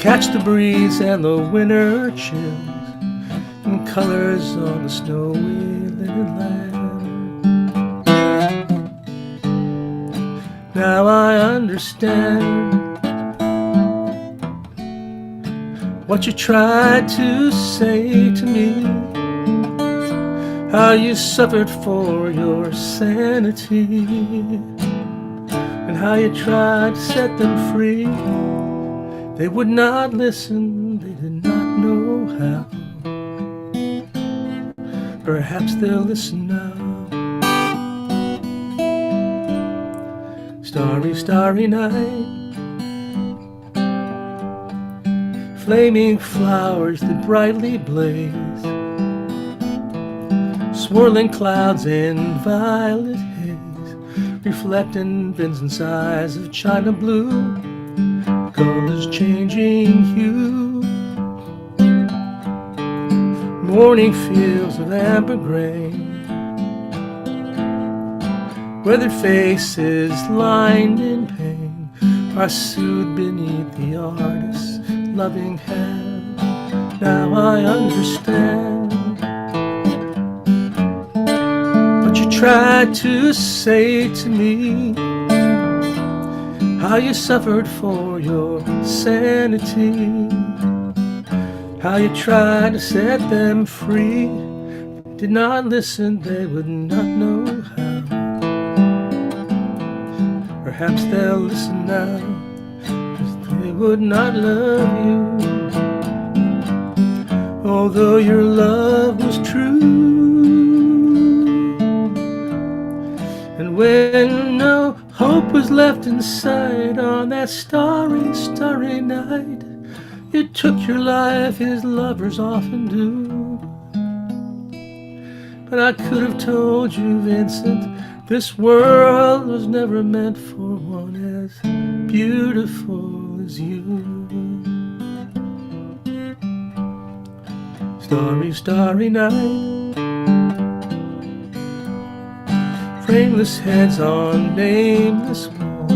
Catch the breeze and the winter chills and colors on the snowy linen land. Now I understand what you tried to say to me, how you suffered for your sanity, and how you tried to set them free. They would not listen, they did not know how. Perhaps they'll listen now. Starry, starry night. Flaming flowers that brightly blaze. Swirling clouds in violet haze. Reflecting Vincent's eyes of china blue. Colors changing hue. Morning fields of amber grain. Weathered faces lined in pain are soothed beneath the artist's loving hand. Now I understand what you tried to say to me, how you suffered for your sanity, how you tried to set them free. Did not listen, they would not know how. Perhaps they'll listen now, 'cause they would not love you, although your love was true. And when no hope was left in sight on that starry, starry night, you took your life as lovers often do. But I could have told you, Vincent, this world was never meant for one as beautiful as you. Starry, starry night. Frameless heads on nameless walls.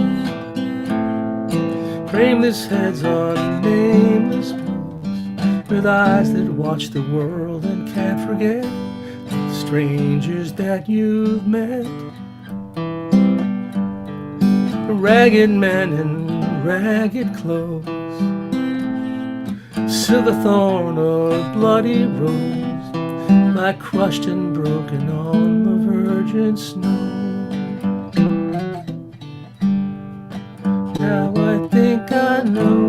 Frameless heads on nameless posts, with eyes that watch the world and can't forget the strangers that you've met. A ragged man in ragged clothes, silver thorn or bloody rose, lie crushed and broken on the virgin snow. Now I think I know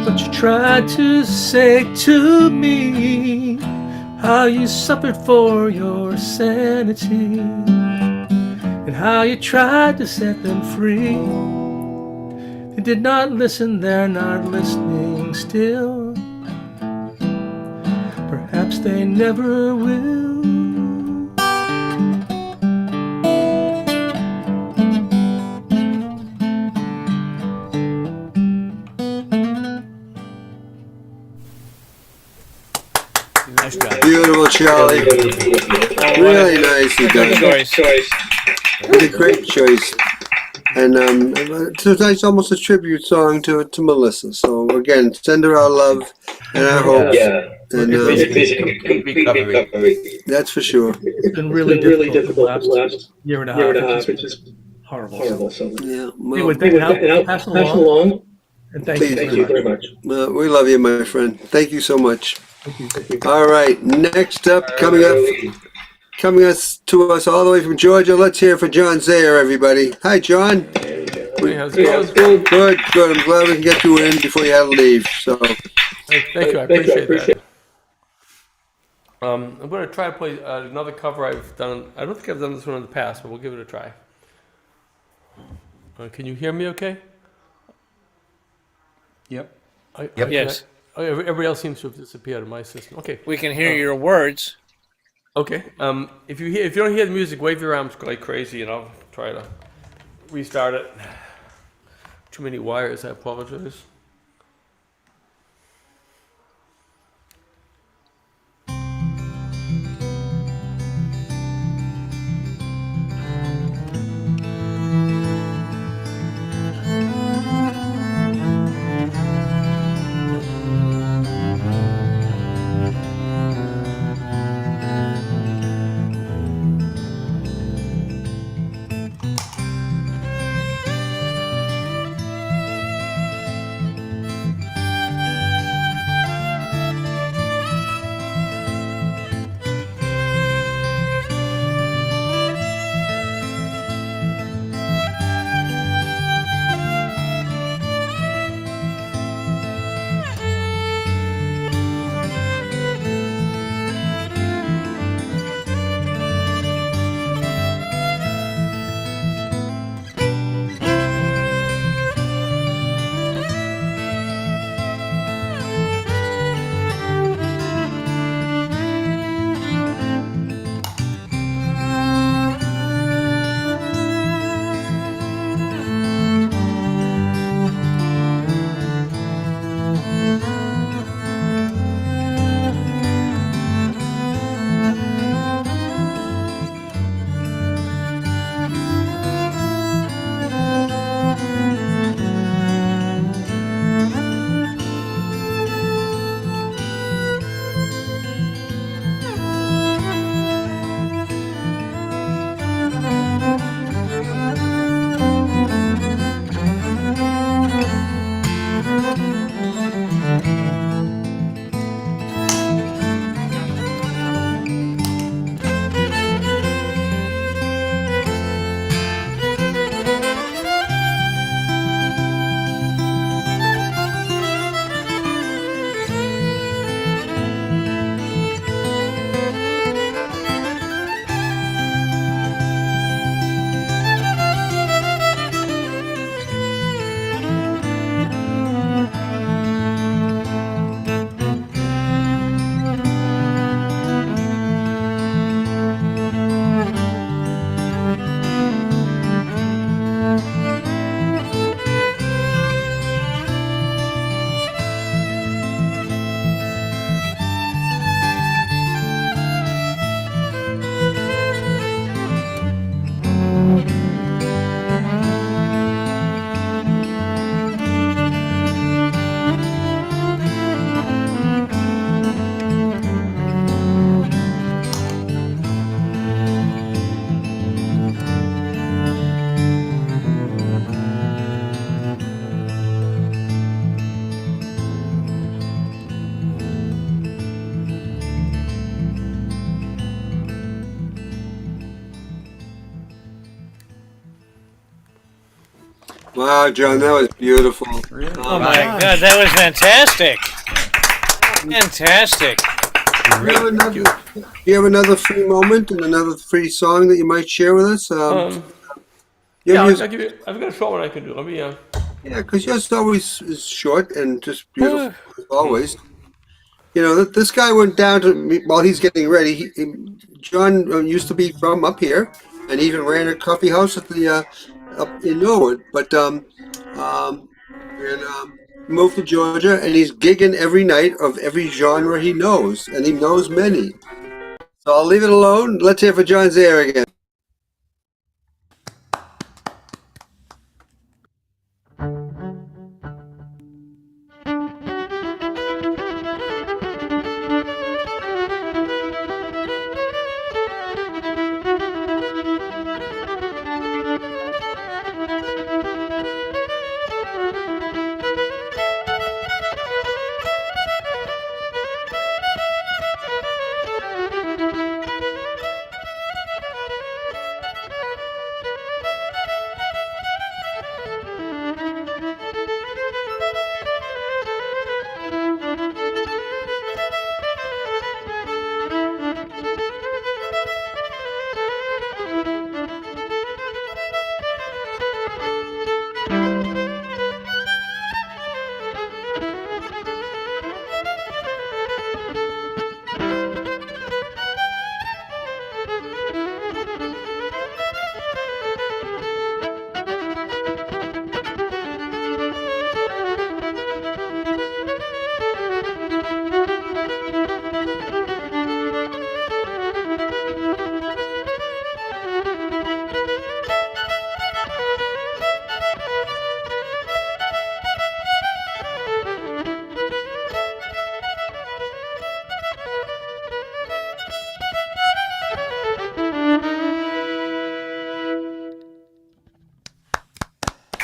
what you tried to say to me, how you suffered for your sanity, and how you tried to set them free. They did not listen, they're not listening still. Perhaps they never will. Nice job. Beautiful, Charlie. Really nicely done. choice. It's a great choice. And tonight's almost a tribute song to Melissa. So again, send her our love and our hopes. Yeah. And Recovery. that's for sure. It's been really difficult the last year and a half. It's just horrible. So. Yeah. Anyway, Well, and I'll pass it along. And thank Please. Thank you very much. we love you, my friend. Thank you so much. Thank you. All right. Next up, coming us to us all the way from Georgia. Let's hear for John Zayer, everybody. Hi, John. Hey, how's it going? Good. I'm glad we can get you in before you had to leave. So, Thank you. I appreciate that. I'm going to try to play another cover I've done. I don't think I've done this one in the past, but we'll give it a try. Can you hear me okay? Yep. Yes. Everybody else seems to have disappeared in my system. Okay. We can hear your words. Okay. If you don't hear the music, wave your arms like crazy, and I'll try to restart it. Too many wires. I apologize. Wow, John, that was beautiful. Really? Oh my God, that was fantastic. Fantastic. Do you have another free moment and another free song that you might share with us? Your Yeah, music, I'll give you. I've got a short one I can do. Let me. yeah, because yours always is short and just beautiful as always. You know, this guy went down to me while he's getting ready. John used to be from up here, and he even ran a coffee house at the up in Norwood. But and moved to Georgia, and he's gigging every night of every genre he knows, and he knows many. So I'll leave it alone. Let's hear for John Zaire again.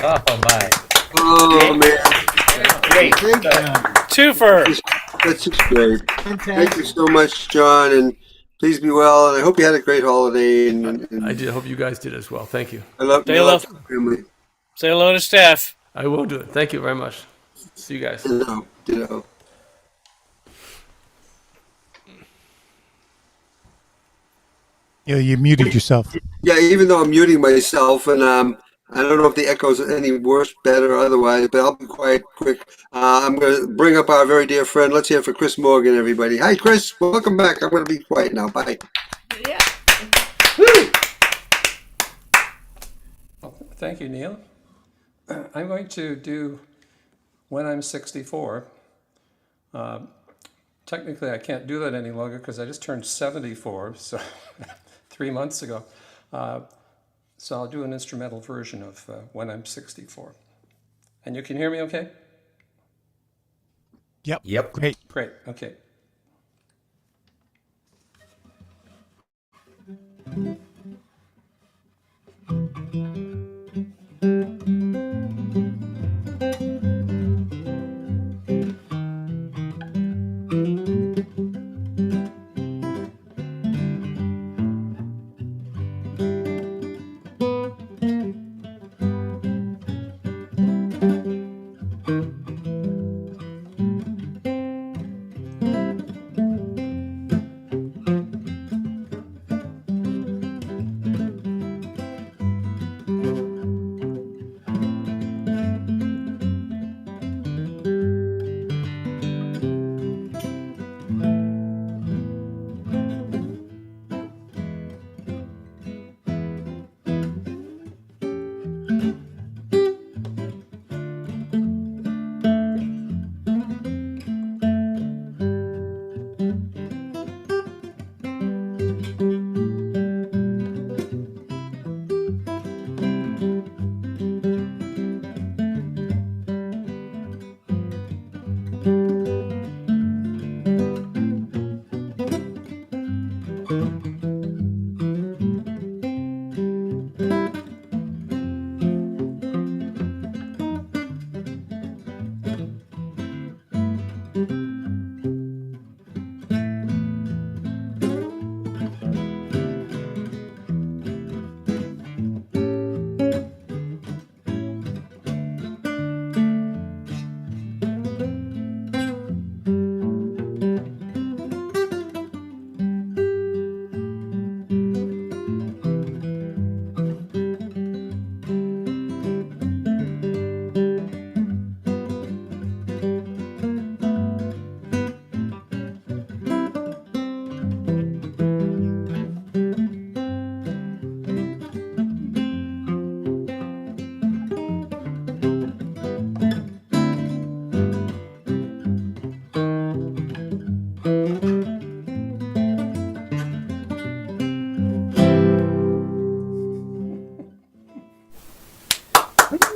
Oh my! Oh man, Great. Twofer. that's just great. Thank you so much, John, and please be well. And I hope you had a great holiday. And I did. I hope you guys did as well. Thank you. I love Stay your low. family. Say hello to Steph. I will do it. Thank you very much. See you guys. Ditto. You muted yourself. Yeah, even though I'm muting myself, and I don't know if the echo's any worse, better, or otherwise, but I'll be quiet quick. I'm going to bring up our very dear friend. Let's hear it for Chris Morgan, everybody. Hi, Chris. Welcome back. I'm going to be quiet now. Bye. Thank you, Neil. I'm going to do When I'm 64. Technically, I can't do that any longer because I just turned 74, so 3 months ago. So I'll do an instrumental version of When I'm 64. And you can hear me okay? Yep. Great. Great, okay.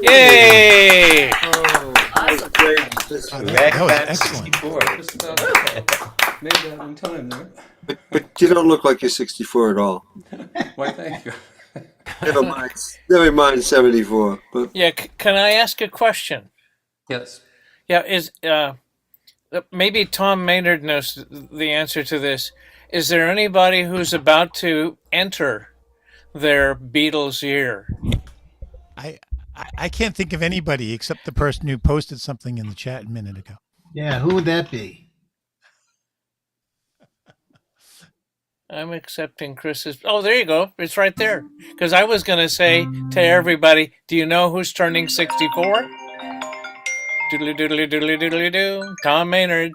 Yay! That was excellent. 64. Just about made that in time there. But you don't look like you're 64 at all. Why, thank you. Never mind 74. But Yeah, can I ask a question? Yes. Yeah, maybe Tom Maynard knows the answer to this. Is there anybody who's about to enter their Beatles year? I can't think of anybody except the person who posted something in the chat a minute ago. Yeah, who would that be? I'm accepting Chris's. Oh, there you go. It's right there. Because I was going to say to everybody, do you know who's turning 64? Doodly doodly doodly doodly doo. Tom Maynard.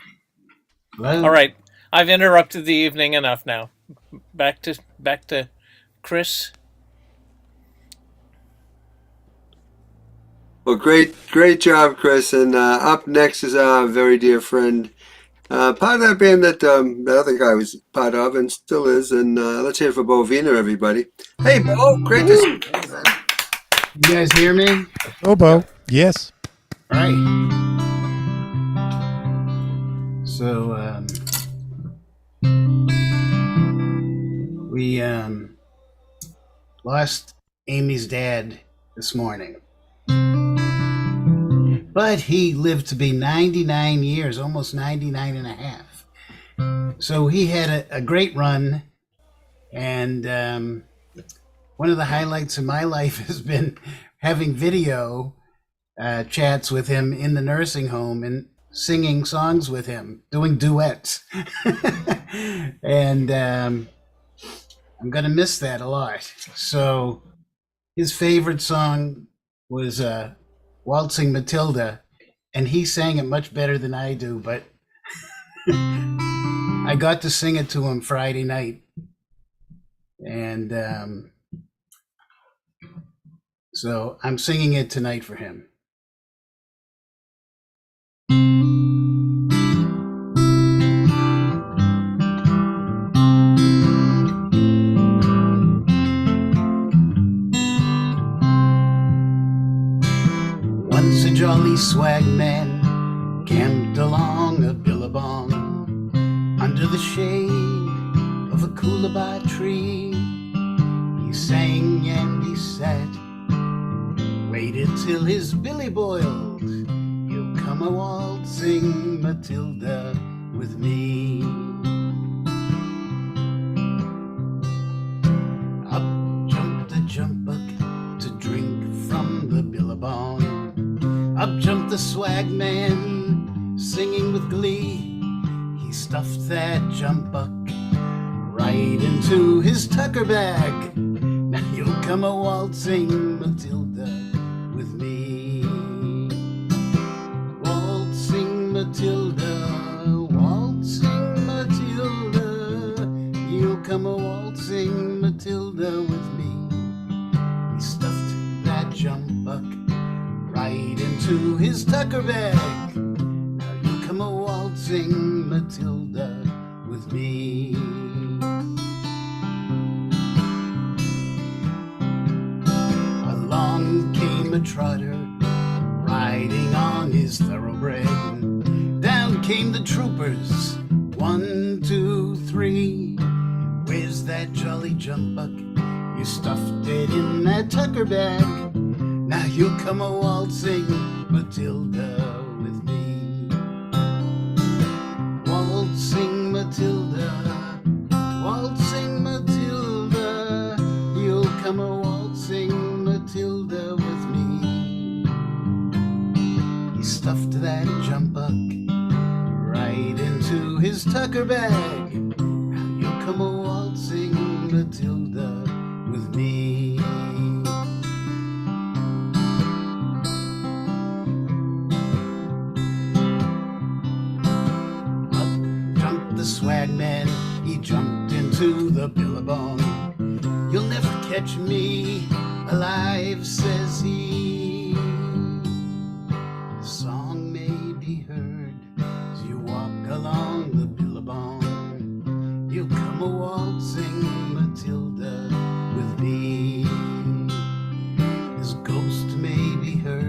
Hello? All right. I've interrupted the evening enough now. Back to Chris. well, great job, Chris. And up next is our very dear friend, part of that band that the other guy was part of and still is. And let's hear it for Bo Vina, everybody. Hey, Bo, great to see you. You guys hear me? Bobo, yes. All right. So, we lost Amy's dad this morning. But he lived to be 99 years, almost 99 and a half. So he had a great run. And one of the highlights of my life has been having video chats with him in the nursing home and singing songs with him, doing duets. And I'm going to miss that a lot. So his favorite song was Waltzing Matilda, and he sang it much better than I do, but I got to sing it to him Friday night. And so I'm singing it tonight for him. Once a jolly swag man camped along a billabong under the shade of a coolabah tree. He sang and he sat, waited till his billy boiled. He'll come a waltzing Matilda with me. Up jumped the jump buck to drink from the billabong. Up jumped the swag man, singing with glee. He stuffed that jump buck right into his tucker bag. Now you'll come a waltzing Matilda with me. Waltzing Matilda, waltzing Matilda. You'll come a waltzing Matilda with me. He stuffed that jump buck right into his tucker bag. Now you come a waltzing Matilda with me. Along came a trotter riding on his thoroughbred. Down came the troopers, 1, 2, 3. Where's that jolly jump buck? You stuffed it in that tucker bag. Now you come a waltzing Matilda with me. Waltzing Matilda, waltzing Matilda. You'll come a waltzing Matilda with me. He stuffed that jump buck right into his tucker bag. Now you'll come a waltzing Matilda with me. The swag man, he jumped into the billabong. You'll never catch me alive, says he. The song may be heard as you walk along the billabong. You'll come a waltzing Matilda with me. His ghost may be heard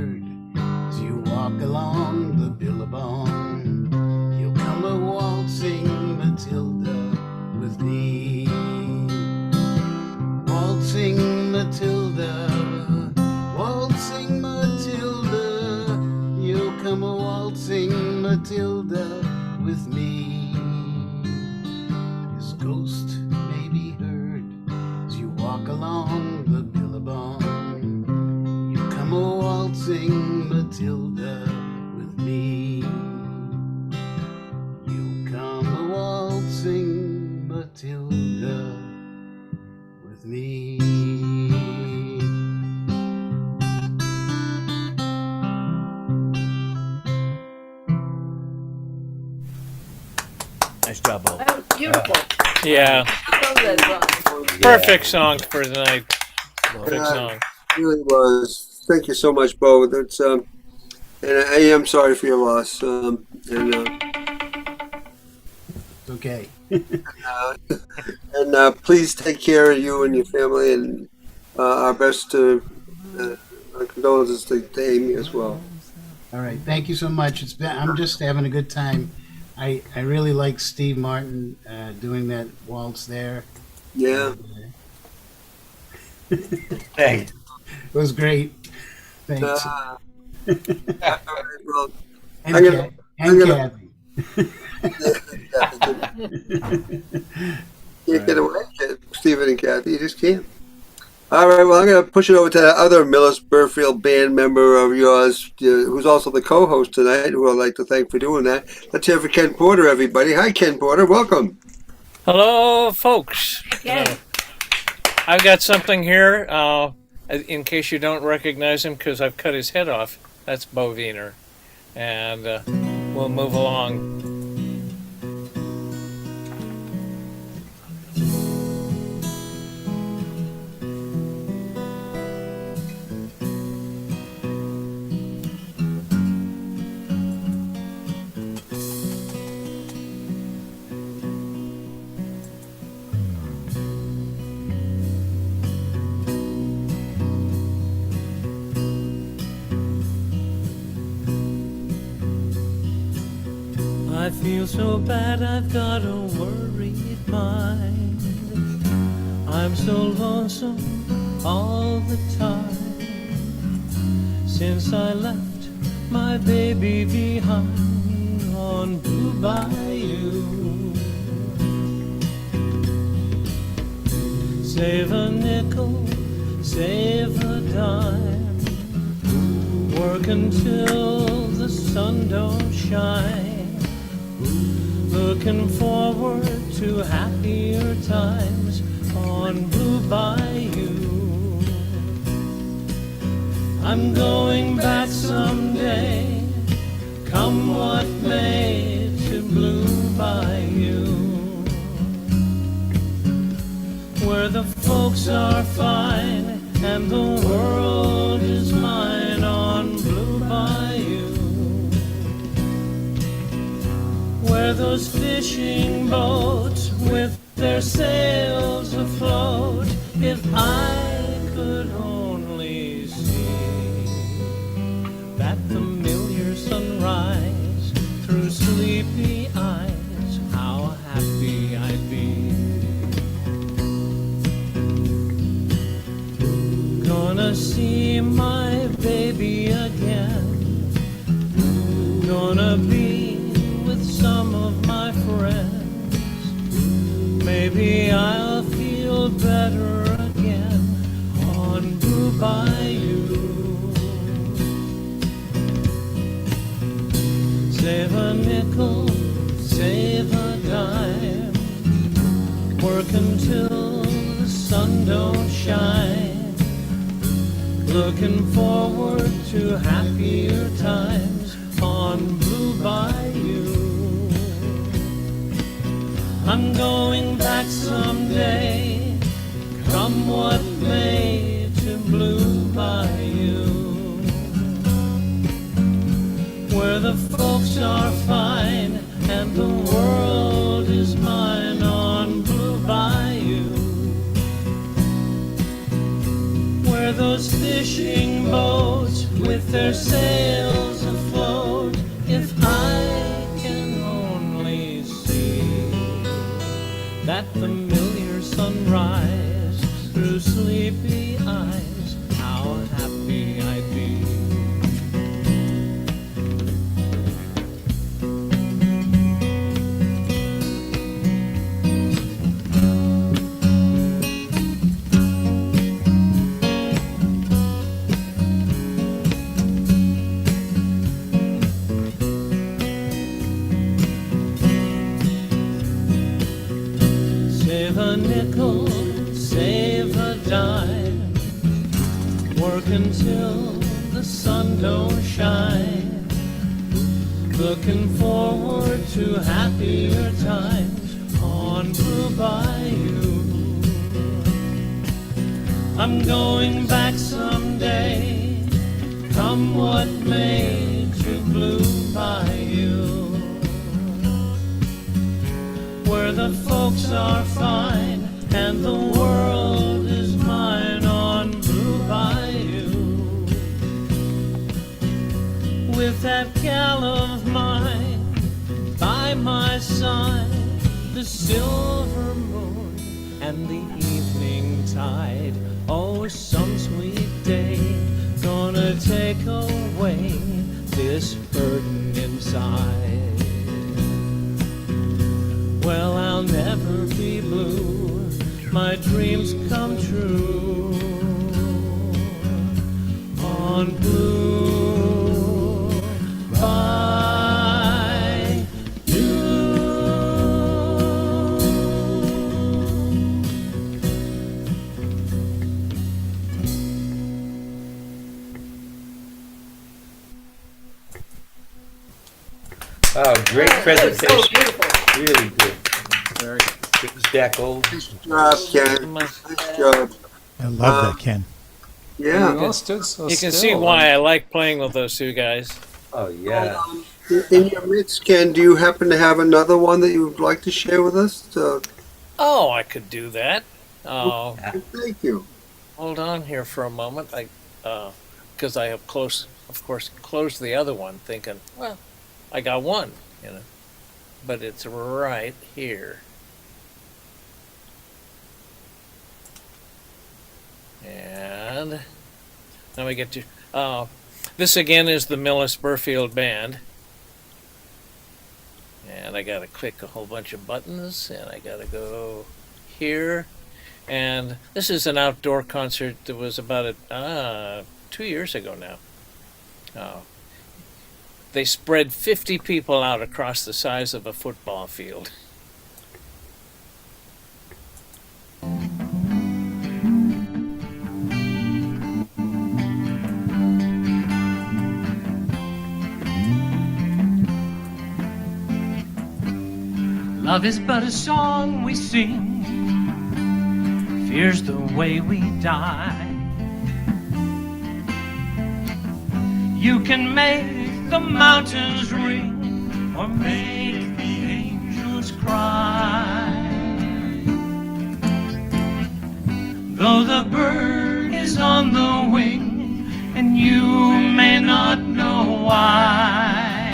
with thee. Waltzing Matilda, waltzing Matilda, you come a waltzing Matilda with me. His ghost may be heard as you walk along the billabong. You come a waltzing Matilda with me. You come a waltzing Matilda with me. Nice job, Bo. That was beautiful. Yeah, Love that song. perfect song for the night. Perfect Yeah. song. It really was. Thank you so much, Bo. That's and I am sorry for your loss. It's okay. Please take care of you and your family, and our best to our condolences to Amy as well. All right, thank you so much. I'm just having a good time. I really like Steve Martin doing that waltz there. Yeah. Thanks. It was great. Thanks. All right, well, and I'm gonna- Kathy. Can't get away, Stephen and Kathy. You just can't. All right, well, I'm going to push it over to that other Millis Burfield band member of yours, who's also the co-host tonight, who I'd like to thank for doing that. Let's hear for Ken Porter, everybody. Hi, Ken Porter. Welcome. Hello, folks. Again. I've got something here, in case you don't recognize him, because I've cut his head off. That's Bo Wiener. And we'll move along. I feel so bad, I've got a worried mind. I'm so lonesome all the time. Since I left my baby behind on Blue Bayou. Save a nickel, save a dime. Work until the sun don't shine. Looking forward to happier times on Blue Bayou. I'm going back someday, come what may, to Blue Bayou, where the folks are fine and the world is mine on Blue Bayou. Where those fishing boats with their sails afloat, if I could only see that familiar sunrise through sleepy eyes, how happy I'd be. Gonna see my baby again, gonna be with some of my friends. Maybe I'll feel better again on Blue Bayou. Save a nickel, save a dime. Work until the sun don't shine. Looking forward to happier times on Blue Bayou. I'm going back someday, come what may, to Blue Bayou, where the folks are fine and the world is mine on Blue Bayou, where those fishing boats with their sails afloat, if I can only see that familiar sunrise through sleepy eyes, how happy I'd be. Save a nickel, save a dime, work until the sun don't shine, looking forward to happier times on Blue Bayou. I'm going back someday, come what may, to Blue Bayou, where the folks are fine and the world is mine on Blue Bayou. With that gal of mine by my side, the silver moon and the evening tide, oh, some sweet day gonna take away this burden inside. Well, I'll never be blue, my dreams come true on Blue Bayou. Oh, great presentation. So beautiful. Really good. Very It was Jack Old. Nice job, Ken. Nice job. I love that, Ken. Yeah. You all stood so You can still. see why I like playing with those two guys. Oh, yeah. In your midst, Ken, do you happen to have another one that you would like to share with us? Oh, I could do that. Oh, Thank you. hold on here for a moment. Because I have closed the other one, thinking, well, I got one, but it's right here. And now we get to this again is the Millis Burfield Band, and I gotta click a whole bunch of buttons, and I gotta go here. And this is an outdoor concert that was about 2 years ago now. They spread 50 people out across the size of a football field. Love is but a song we sing, fear's the way we die. You can make the mountains ring or make the angels cry. Though the bird is on the wing and you may not know why.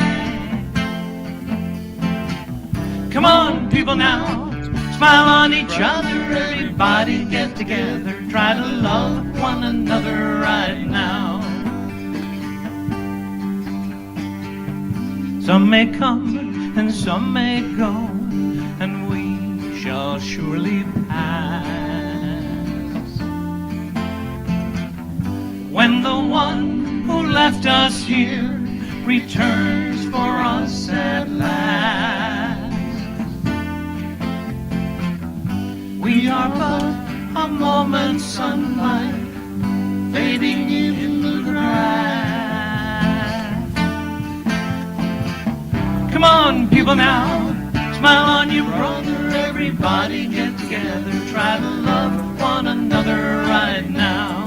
Come on, people now, smile on each other, everybody get together, try to love one another right now. Some may come and some may go, and we shall surely pass. When the one who left us here returns for us at last. We are but a moment's sunlight fading in the grass. Come on, people now, smile on your brother, everybody get together, try to love one another right now.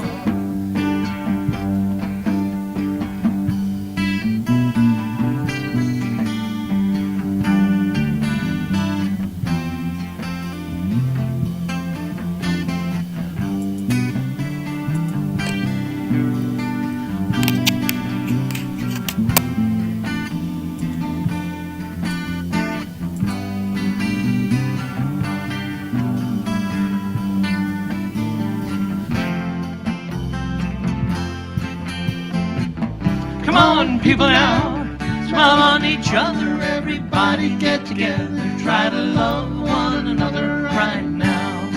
on, people now, smile on each other, everybody get together, try to love one another right now.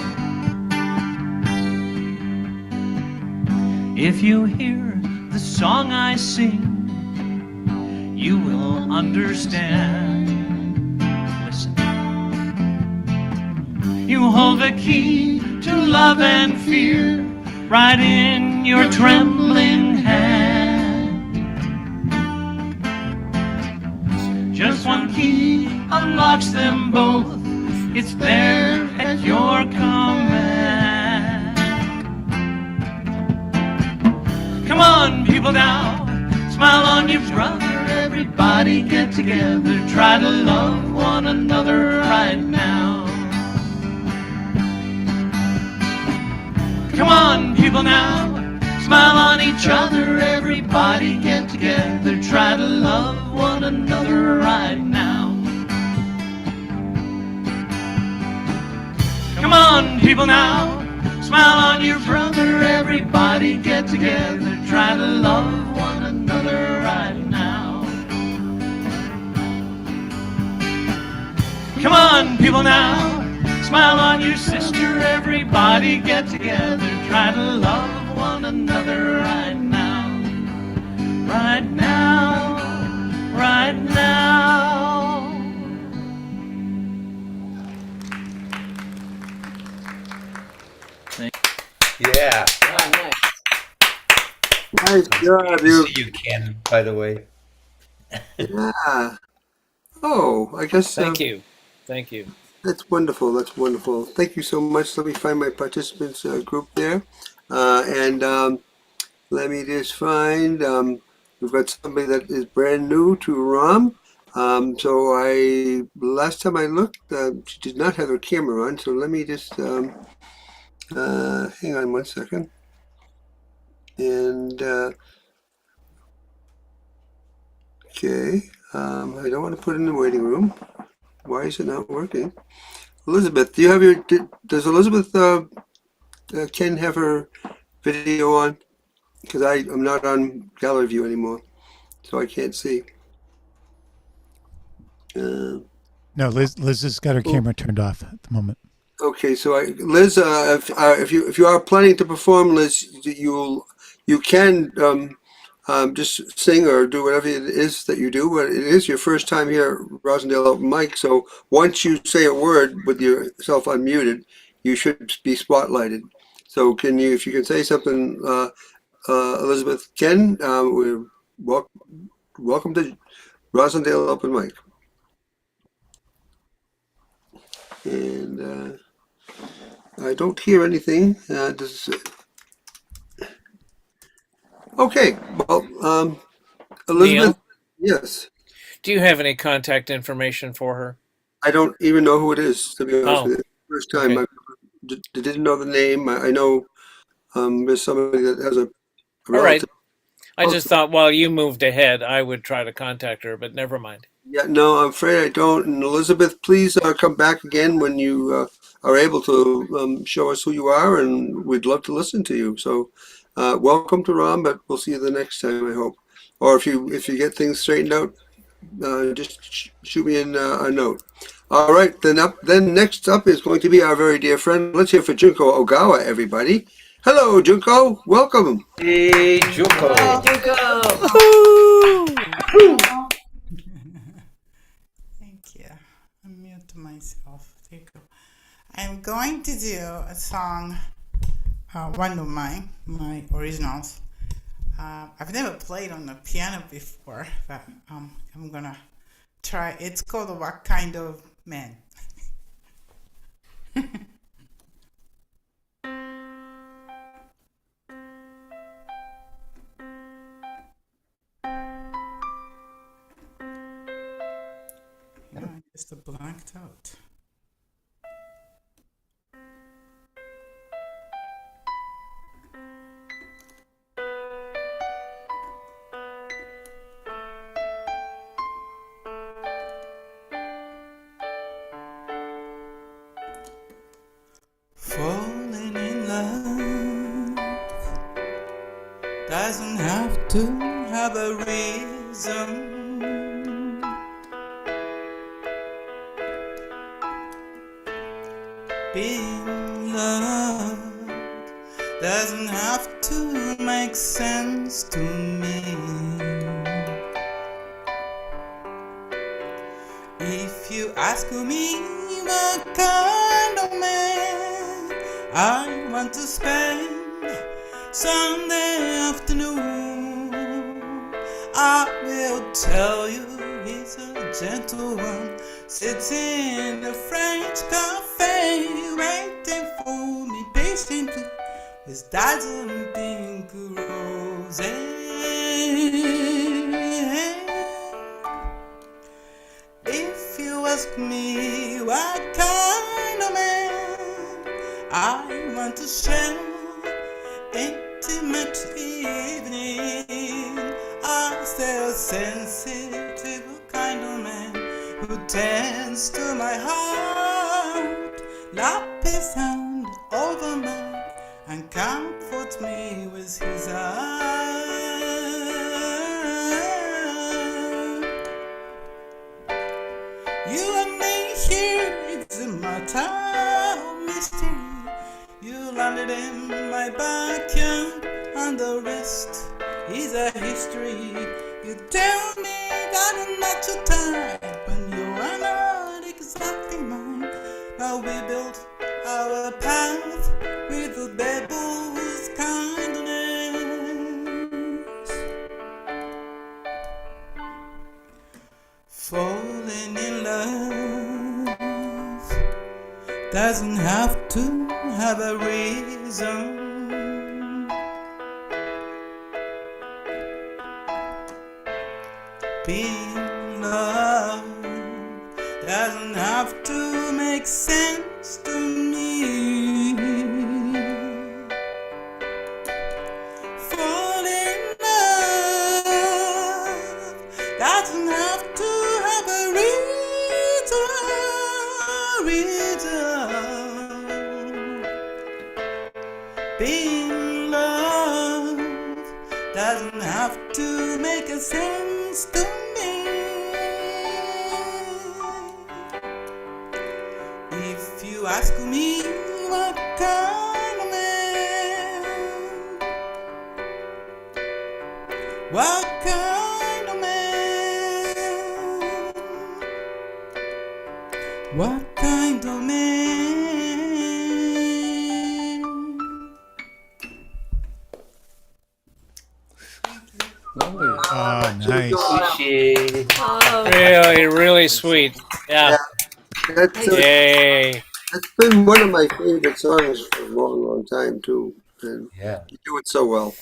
If you hear the song I sing, you will understand. Listen. You hold the key to love and fear right in your trembling hand. Just one key unlocks them both. It's there at your command. Come on, people now, smile on your brother. Everybody get together, try to love one another right now. Come on, people now, smile on each other. Everybody get together, try to love one another right now. Come on, people now, smile on your brother. Everybody get together, try to love one another right now. Come on, people now, smile on your sister. Everybody get together, try to love one another right now. Right now, right now. Yeah. Nice job, you. See you, Ken, by the way. Yeah. Oh, I guess Thank you. Thank you. that's wonderful. That's wonderful. Thank you so much. Let me find my participants group there. And let me just find, we've got somebody that is brand new to ROM. So last time I looked, she did not have her camera on. So let me just, hang on one second. And, okay. I don't want to put it in the waiting room. Why is it not working? Elizabeth, do you have does Elizabeth Ken have her video on? Because I'm not on gallery view anymore, so I can't see. No, Liz has got her camera turned off at the moment. Okay, so Liz, if you are planning to perform, Liz, you can just sing or do whatever it is that you do. But it is your first time here at Rosendale Open Mic, so once you say a word with yourself unmuted, you should be spotlighted. So if you can say something, Elizabeth Ken, we're welcome to Rosendale Open Mic. And I don't hear anything. Okay, well, Elizabeth, Neil? yes. Do you have any contact information for her? I don't even know who it is, to be honest with you. First time, okay. I didn't know the name. I know there's somebody that has a relative. All right. I just thought while you moved ahead, I would try to contact her, but never mind. Yeah, no, I'm afraid I don't. And Elizabeth, please come back again when you are able to show us who you are, and we'd love to listen to you. So welcome to ROM, but we'll see you the next time, I hope. Or if you get things straightened out, just shoot me in a note. All right, then next up is going to be our very dear friend. Let's hear for Junko Ogawa, everybody. Hello, Junko. Welcome. Hey, Junko. Hey, Junko. Thank you. I'm mute myself. There you go. I'm going to do a song, one of my originals. I've never played on the piano before, but I'm gonna try. It's called "What Kind of Man." No, I just blanked out. Falling in love doesn't have to have a reason. Being loved doesn't have to make sense to me. If you ask me what kind of man I want to spend Sunday afternoon, I will tell you he's a gentle one, sits in a French cafe, waiting for me patiently with dazzling pink roses. If you ask me what kind of man I want to share intimate evening, I say a sensitive kind of man who tends to my heart, lap his hand over mine and comfort me with his eyes. You and me here, it's a matter of mystery. You landed in my backyard, and the rest is a history. You tell me that I'm not your type, and you are not exactly mine. Now we built our path with the devil's kindness. Falling in love doesn't have to have a reason. Being loved doesn't have to make sense to me. Falling in love doesn't have to have a reason. Being loved doesn't have to make a sense to me. If you ask me what kind of man, what kind of man, what kind of man. Lovely. Oh, nice. Appreciate it. Really, really sweet. Yeah. That's, Yay. that's been one of my favorite songs for a long, long time too. And Yeah. you do it so well.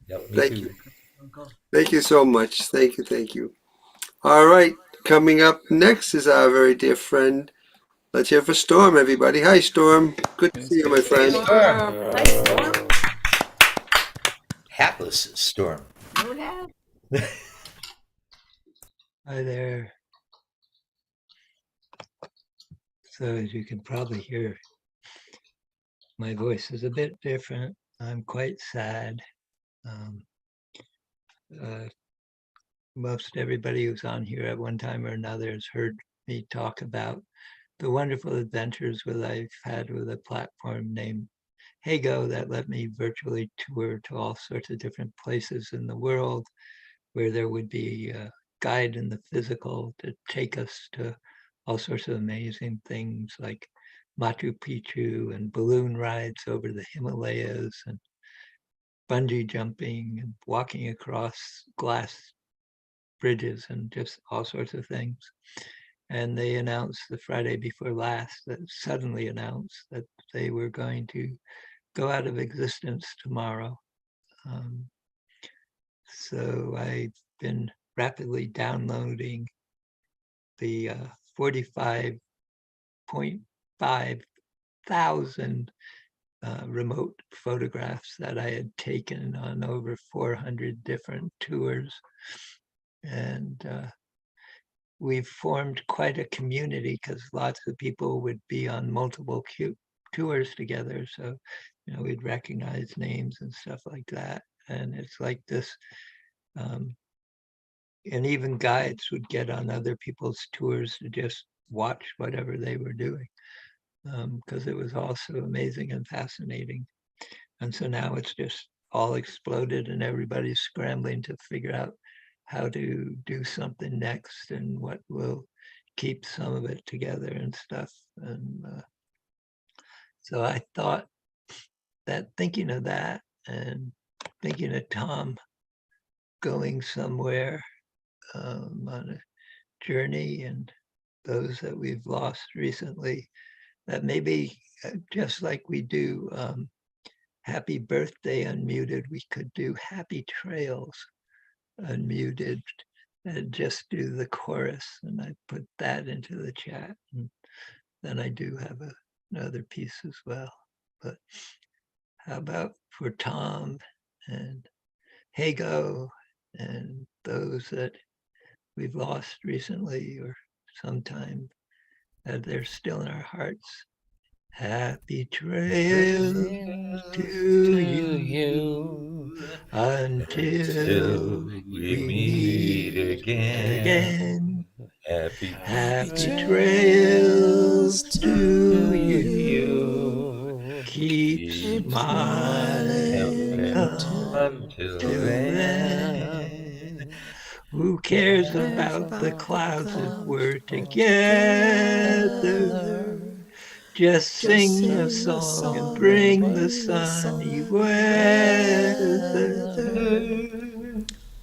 Yep, me Thank too. you. Thank you so much. Thank you. Thank you. All right. Coming up next is our very dear friend. Let's hear for Storm, everybody. Hi, Storm. Good to see you, my friend. Hi, Storm. Hapless Storm. Hi there. So as you can probably hear, my voice is a bit different. I'm quite sad. Most everybody who's on here at one time or another has heard me talk about the wonderful adventures I've had with a platform named Hago that let me virtually tour to all sorts of different places in the world, where there would be a guide in the physical to take us to all sorts of amazing things like Machu Picchu and balloon rides over the Himalayas and bungee jumping and walking across glass bridges and just all sorts of things. And they announced the Friday before last, that suddenly announced that they were going to go out of existence tomorrow. So I've been rapidly downloading the 45.5 thousand remote photographs that I had taken on over 400 different tours. And we've formed quite a community because lots of people would be on multiple tours together. So, we'd recognize names and stuff like that. And it's like this Um, and even guides would get on other people's tours to just watch whatever they were doing, because it was also amazing and fascinating. And so now it's just all exploded and everybody's scrambling to figure out how to do something next and what will keep some of it together and stuff. And so I thought that thinking of that and thinking of Tom going somewhere on a journey and those that we've lost recently, that maybe just like we do Happy Birthday Unmuted, we could do Happy Trails Unmuted and just do the chorus. And I put that into the chat. And then I do have another piece as well. But how about for Tom and Hago and those that we've lost recently or sometime, that they're still in our hearts. Happy trails to you until we we meet meet again. again. Happy Happy trails to you. Keep smiling until until then. Who cares about the clouds if we're together? Just sing a song and bring the sunny weather.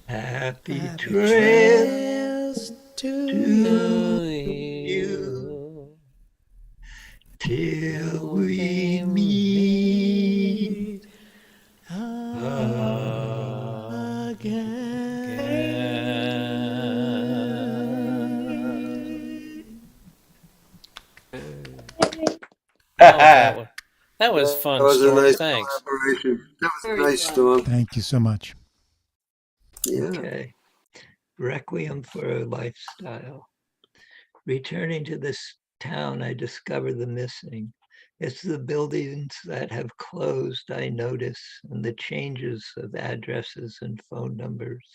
Happy trails to you till we meet Oh, that was That fun, was a Storm. nice Thanks. collaboration. That was a nice, Storm. Thank you so much. Yeah. Okay. Requiem for a Lifestyle. Returning to this town, I discover the missing. It's the buildings that have closed I notice, and the changes of addresses and phone numbers.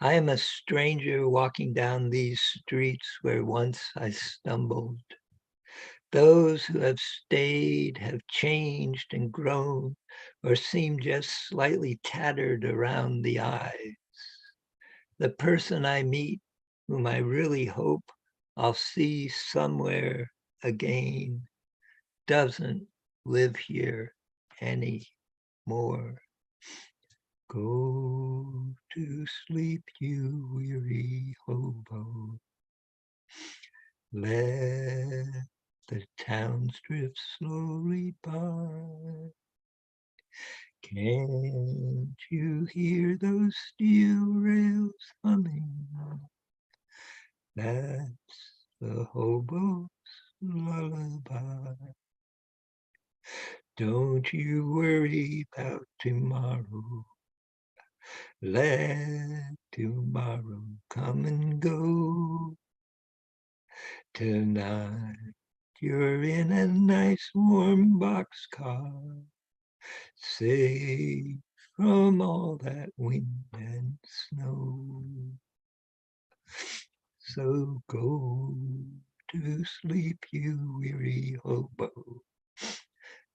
I am a stranger walking down these streets where once I stumbled. Those who have stayed have changed and grown, or seem just slightly tattered around the eyes. The person I meet, whom I really hope I'll see somewhere again, doesn't live here anymore. Go to sleep, you weary hobo. Let the towns drift slowly by. Can't you hear those steel rails humming? That's the hobo's lullaby. Don't you worry about tomorrow. Let tomorrow come and go. Tonight you're in a nice warm boxcar, safe from all that wind and snow. So go to sleep, you weary hobo.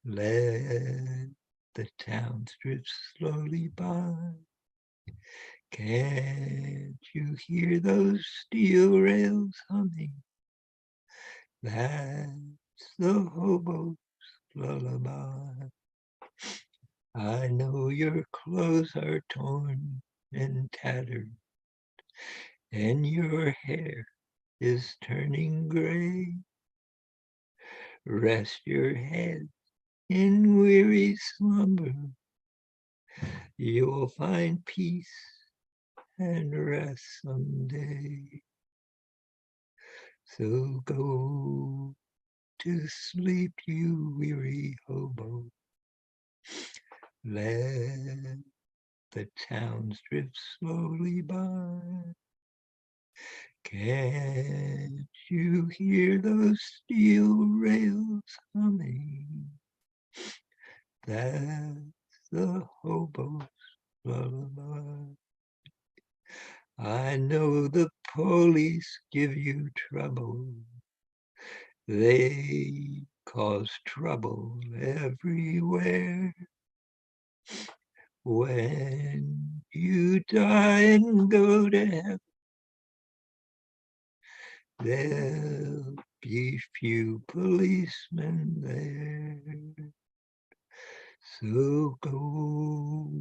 Let the towns drift slowly by. Can't you hear those steel rails humming? That's the hobo's lullaby. I know your clothes are torn and tattered, and your hair is turning gray. Rest your head in weary slumber. You'll find peace and rest someday. So go to sleep, you weary hobo. Let the towns drift slowly by. Can't you hear those steel rails humming? That's the hobo's lullaby. know the police give you trouble. They cause trouble everywhere. When you die and go to heaven, there'll be few policemen there. So go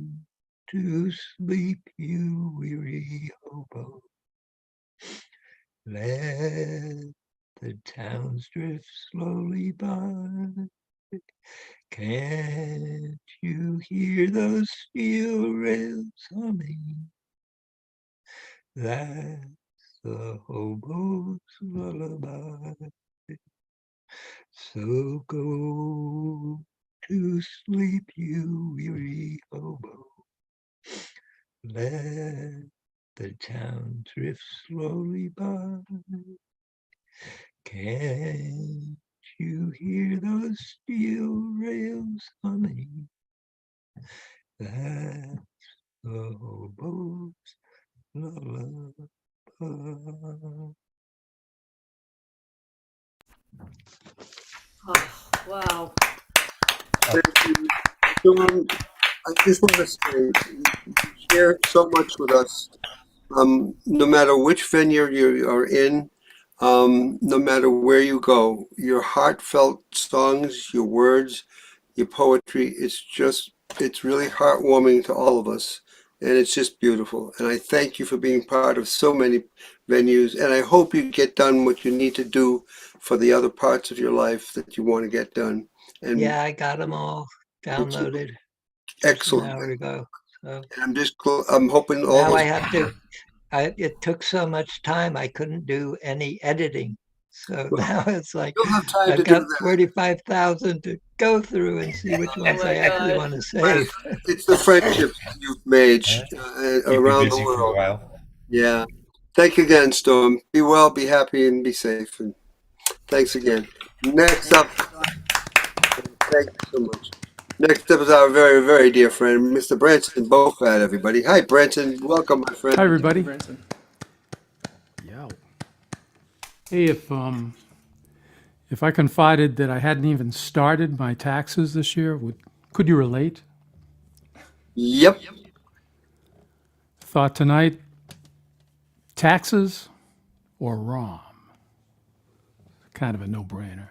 to sleep, you weary hobo. Let the towns drift slowly by. Can't you hear those steel rails humming? That's the hobo's lullaby. So go to sleep, you weary hobo. Let the town drift slowly by. Can't you hear those steel rails humming? That's the hobo's lullaby. Oh, wow. Thank you. Dawn, I just want to say, you share so much with us. No matter which venue you are in, no matter where you go, your heartfelt songs, your words, your poetry, it's really heartwarming to all of us. And it's just beautiful. And I thank you for being part of so many venues. And I hope you get done what you need to do for the other parts of your life that you want to get done. And yeah, I got them all downloaded excellent. an hour ago. So I'm hoping all now those. I have to. It took so much time, I couldn't do any editing. So now it's like You'll have time I've to got do that. 45,000 to go through and see which ones I actually want to save. It's the friendships you've made around the busy for a world. while. Yeah. Thank you again, Storm. Be well, be happy, and be safe. And thanks again. Next up, thank you so much. Next up is our very, very dear friend, Mr. Branson Bofat, everybody. Hi, Branson. Welcome, my friend. Hi, everybody. Branson. Yeah. Hey, if I confided that I hadn't even started my taxes this year, could you relate? Yep. Thought tonight, taxes or ROM? Kind of a no-brainer.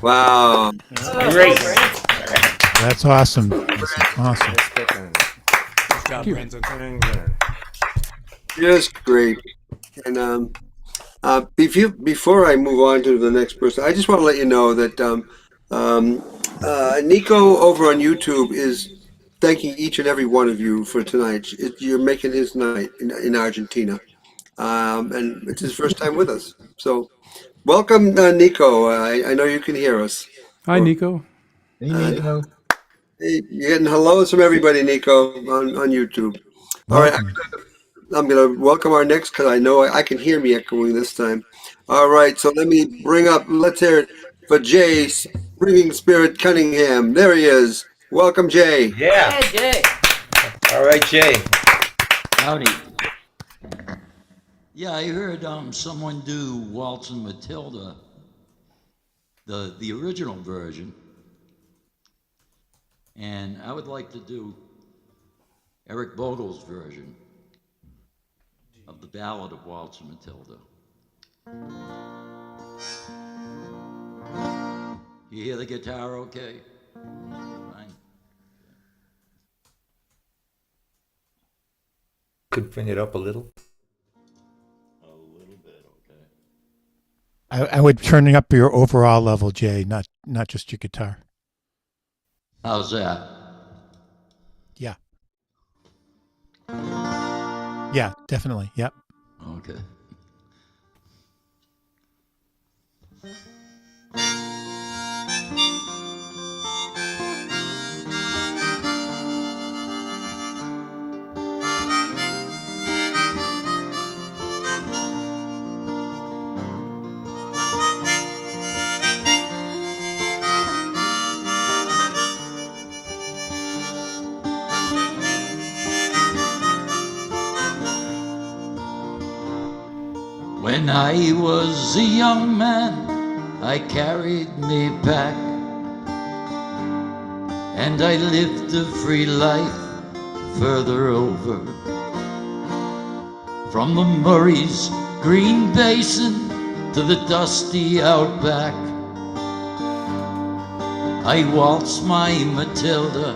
Wow. Great. That's awesome. That's awesome. Good job, Brendan. Just great. And before I move on to the next person, I just want to let you know that Nico over on YouTube is thanking each and every one of you for tonight. You're making his night in Argentina. And it's his first time with us. So welcome, Nico. I know you can hear us. Hi, Nico. Hey, Nico. Hey, you're getting hellos from everybody, Nico, on YouTube. All right, Welcome. I'm going to welcome our next because I know I can hear me echoing this time. All right, so let's hear it for Jay, Springing Spirit Cunningham. There he is. Welcome, Jay. Yeah. Hey, Jay. All right, Jay. Howdy. Yeah, I heard someone do Waltz and Matilda, the original version, and I would like to do Eric Bogel's version of the Ballad of Waltz and Matilda. You hear the guitar okay? Fine. Could bring it up a little. I would turn up your overall level, Jay, not just your guitar. How's that? Yeah. Yeah, definitely. Yep. Okay. When I was a young man, I carried me back, and I lived a free life further over. From the Murray's green basin to the dusty outback, I waltzed my Matilda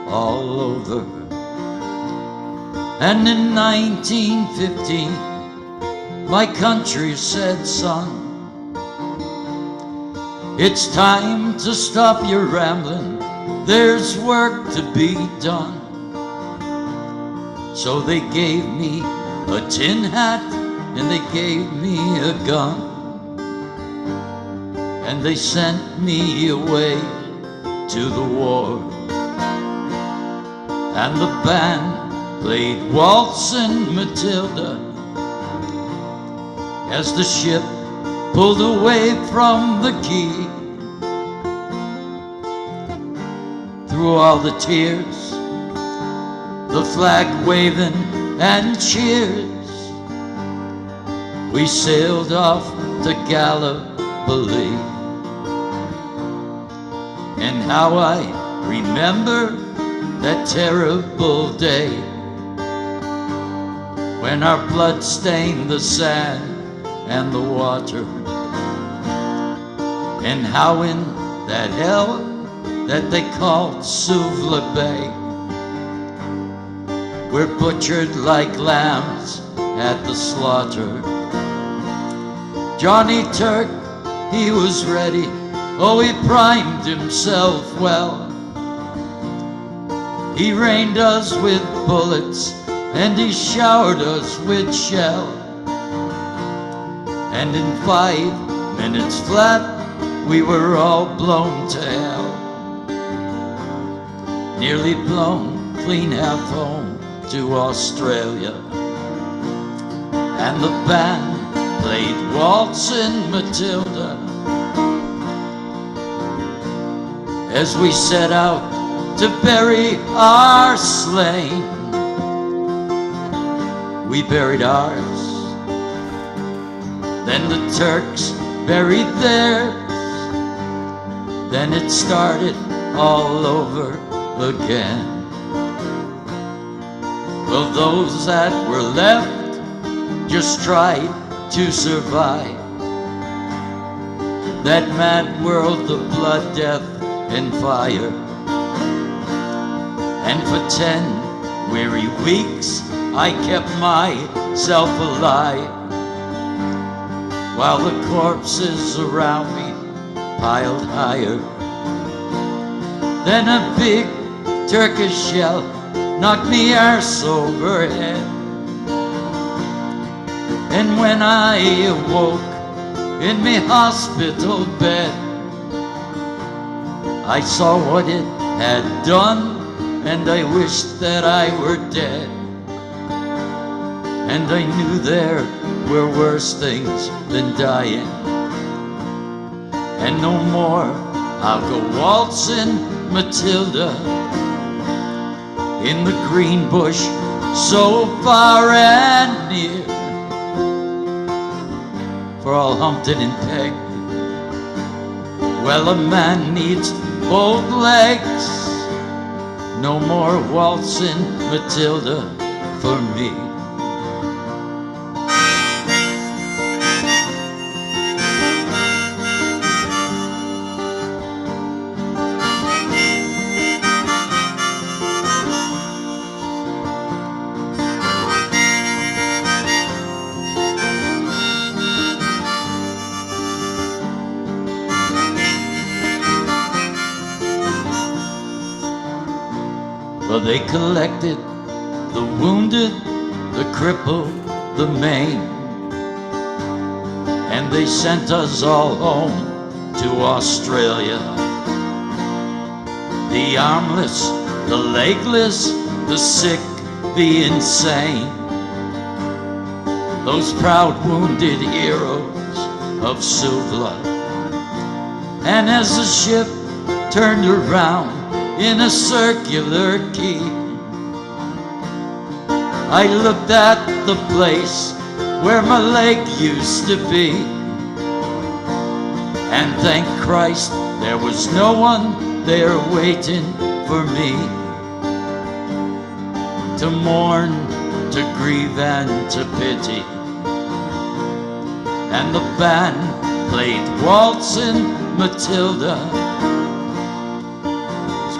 all over. And in 1915, my country said, son, it's time to stop your rambling, there's work to be done. So they gave me a tin hat and they gave me a gun, and they sent me away to the war. And the band played Waltz and Matilda as the ship pulled away from the quay. Through all the tears, the flag waving and cheers, we sailed off to Gallipoli. And how I remember that terrible day when our blood stained the sand and the water, and how in that hell that they called Suvla Bay, we're butchered like lambs at the slaughter. Johnny Turk, he was ready, oh, he primed himself well. He rained us with bullets and he showered us with shell. And in 5 minutes flat, we were all blown to hell. Nearly blown clean half home to Australia. And the band played Waltz and Matilda as we set out to bury our slain. We buried ours, then the Turks buried theirs, then it started all over again. Well, those that were left just tried to survive, that mad world of blood, death, and fire. And for 10 weary weeks I kept myself alive, while the corpses around me piled higher. Then a big Turkish shell knocked me arse overhead, and when I awoke in me hospital bed, I saw what it had done, and I wished that I were dead. And I knew there were worse things than dying. And no more I'll go waltzing Matilda in the green bush so far and near, for all humped and pegged, well, a man needs both legs. No more waltzing Matilda for me. Well, they collected the wounded, the crippled, the maimed, and they sent us all home to Australia. The armless, the legless, the sick, the insane, those proud wounded heroes of Suvla. And as the ship turned around in a circular key, I looked at the place where my leg used to be, and thank Christ there was no one there waiting for me to mourn, to grieve, and to pity. And the band played Waltzing Matilda,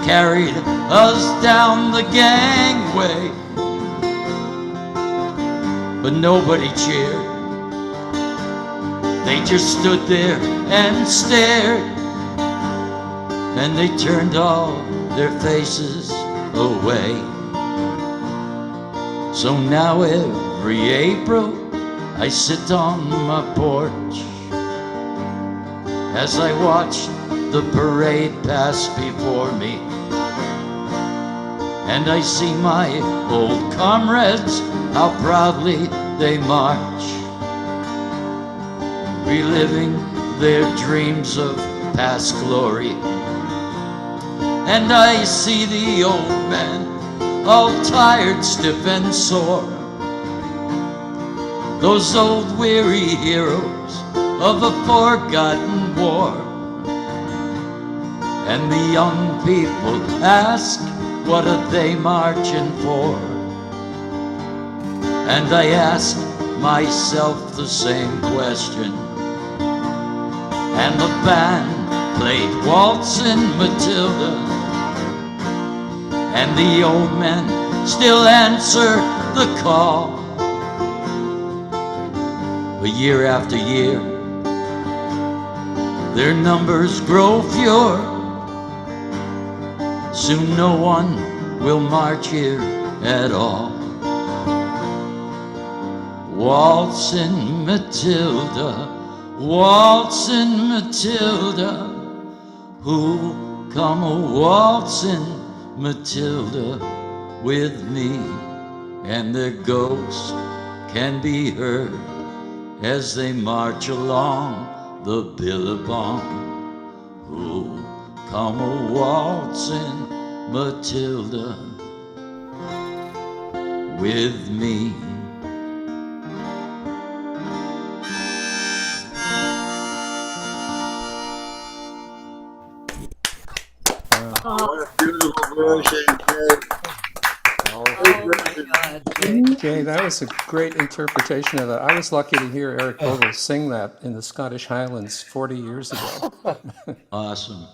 carried us down the gangway, but nobody cheered. They just stood there and stared, and they turned all their faces away. So now every April I sit on my porch as I watch the parade pass before me, and I see my old comrades, how proudly they march, reliving their dreams of past glory. And I see the old men, all tired, stiff and sore, those old weary heroes of a forgotten war. And the young people ask, what are they marching for? And I ask myself the same question. And the band played Waltzing Matilda, and the old men still answer the call. But year after year, their numbers grow fewer. Soon no one will march here at all. Waltzing Matilda, waltzing Matilda, who come a-waltzing Matilda with me? And their ghosts can be heard as they march along the billabong. Who come a-waltzing Matilda with me? What a beautiful version, Ted. Jay, that was a great interpretation of that. I was lucky to hear Eric Bogle sing that in the Scottish Highlands 40 years ago. Awesome.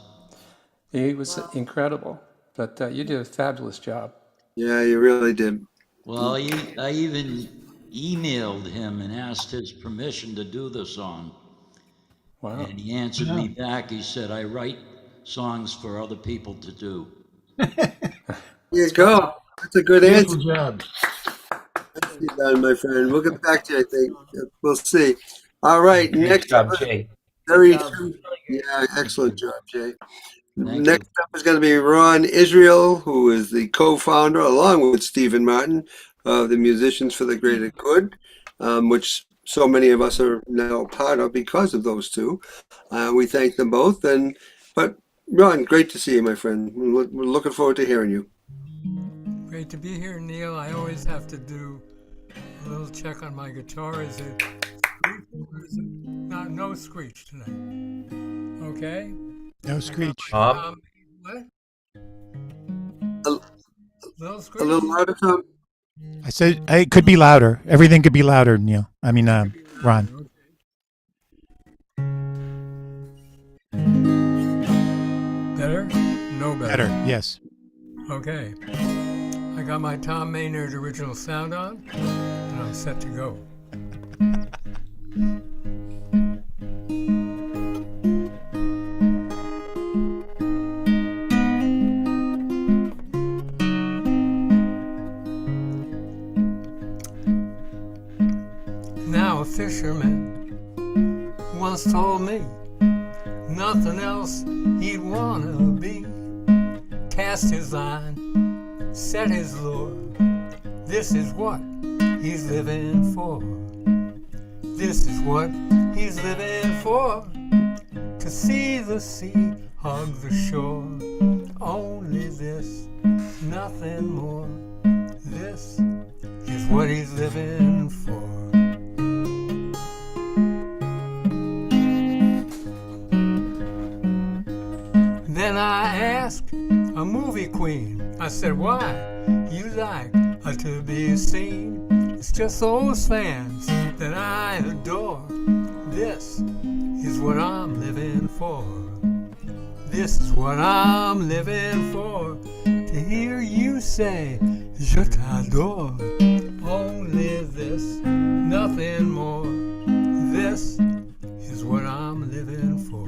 He was incredible, but you did a fabulous job. Yeah, you really did. Well, I even emailed him and asked his permission to do the song. Wow. And he answered me back. He said, I write songs for other people to do. There you go. That's a good answer. Beautiful job. Nicely done, my friend. We'll get back to you, I think. We'll see. All right. Great Next job, up, Jay. yeah, excellent job, Jay. Thank Next up is going to be Ron Israel, who is the co-founder, along with Stephen Martin, of the Musicians for the Greater Good, which so many of us are now part of because of those two. We thank them both. But Ron, great to see you, my friend. We're looking forward to hearing you. Great to be here, Neil. I always have to do a little check on my guitar. Is it screech or is it not? No screech tonight. Okay. No screech. What? A little louder, Tom. I said it could be louder. Everything could be louder, Neil. I mean, Ron. Better? No better. Better, yes. Okay. I got my Tom Maynard original sound on, and I'm set to go. Now a fisherman once told me nothing else he'd wanna be. Cast his line, set his lure. This is what he's living for. This is what he's living for. To see the sea hug the shore. Only this, nothing more. This is what he's living for. Then I asked a movie queen, I said, why you like to be seen? It's just those fans that I adore. This is what I'm living for. This is what I'm living for. To hear you say, je t'adore. Only this, nothing more. This is what I'm living for.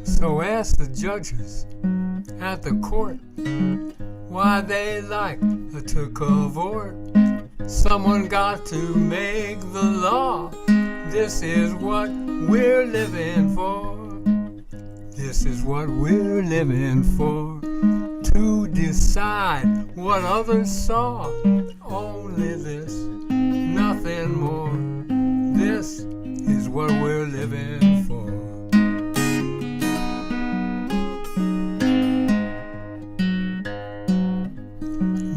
So ask the judges at the court why they like to cavort. Someone got to make the law. This is what we're living for. This is what we're living for. To decide what others saw. Only this, nothing more. This is what we're living for.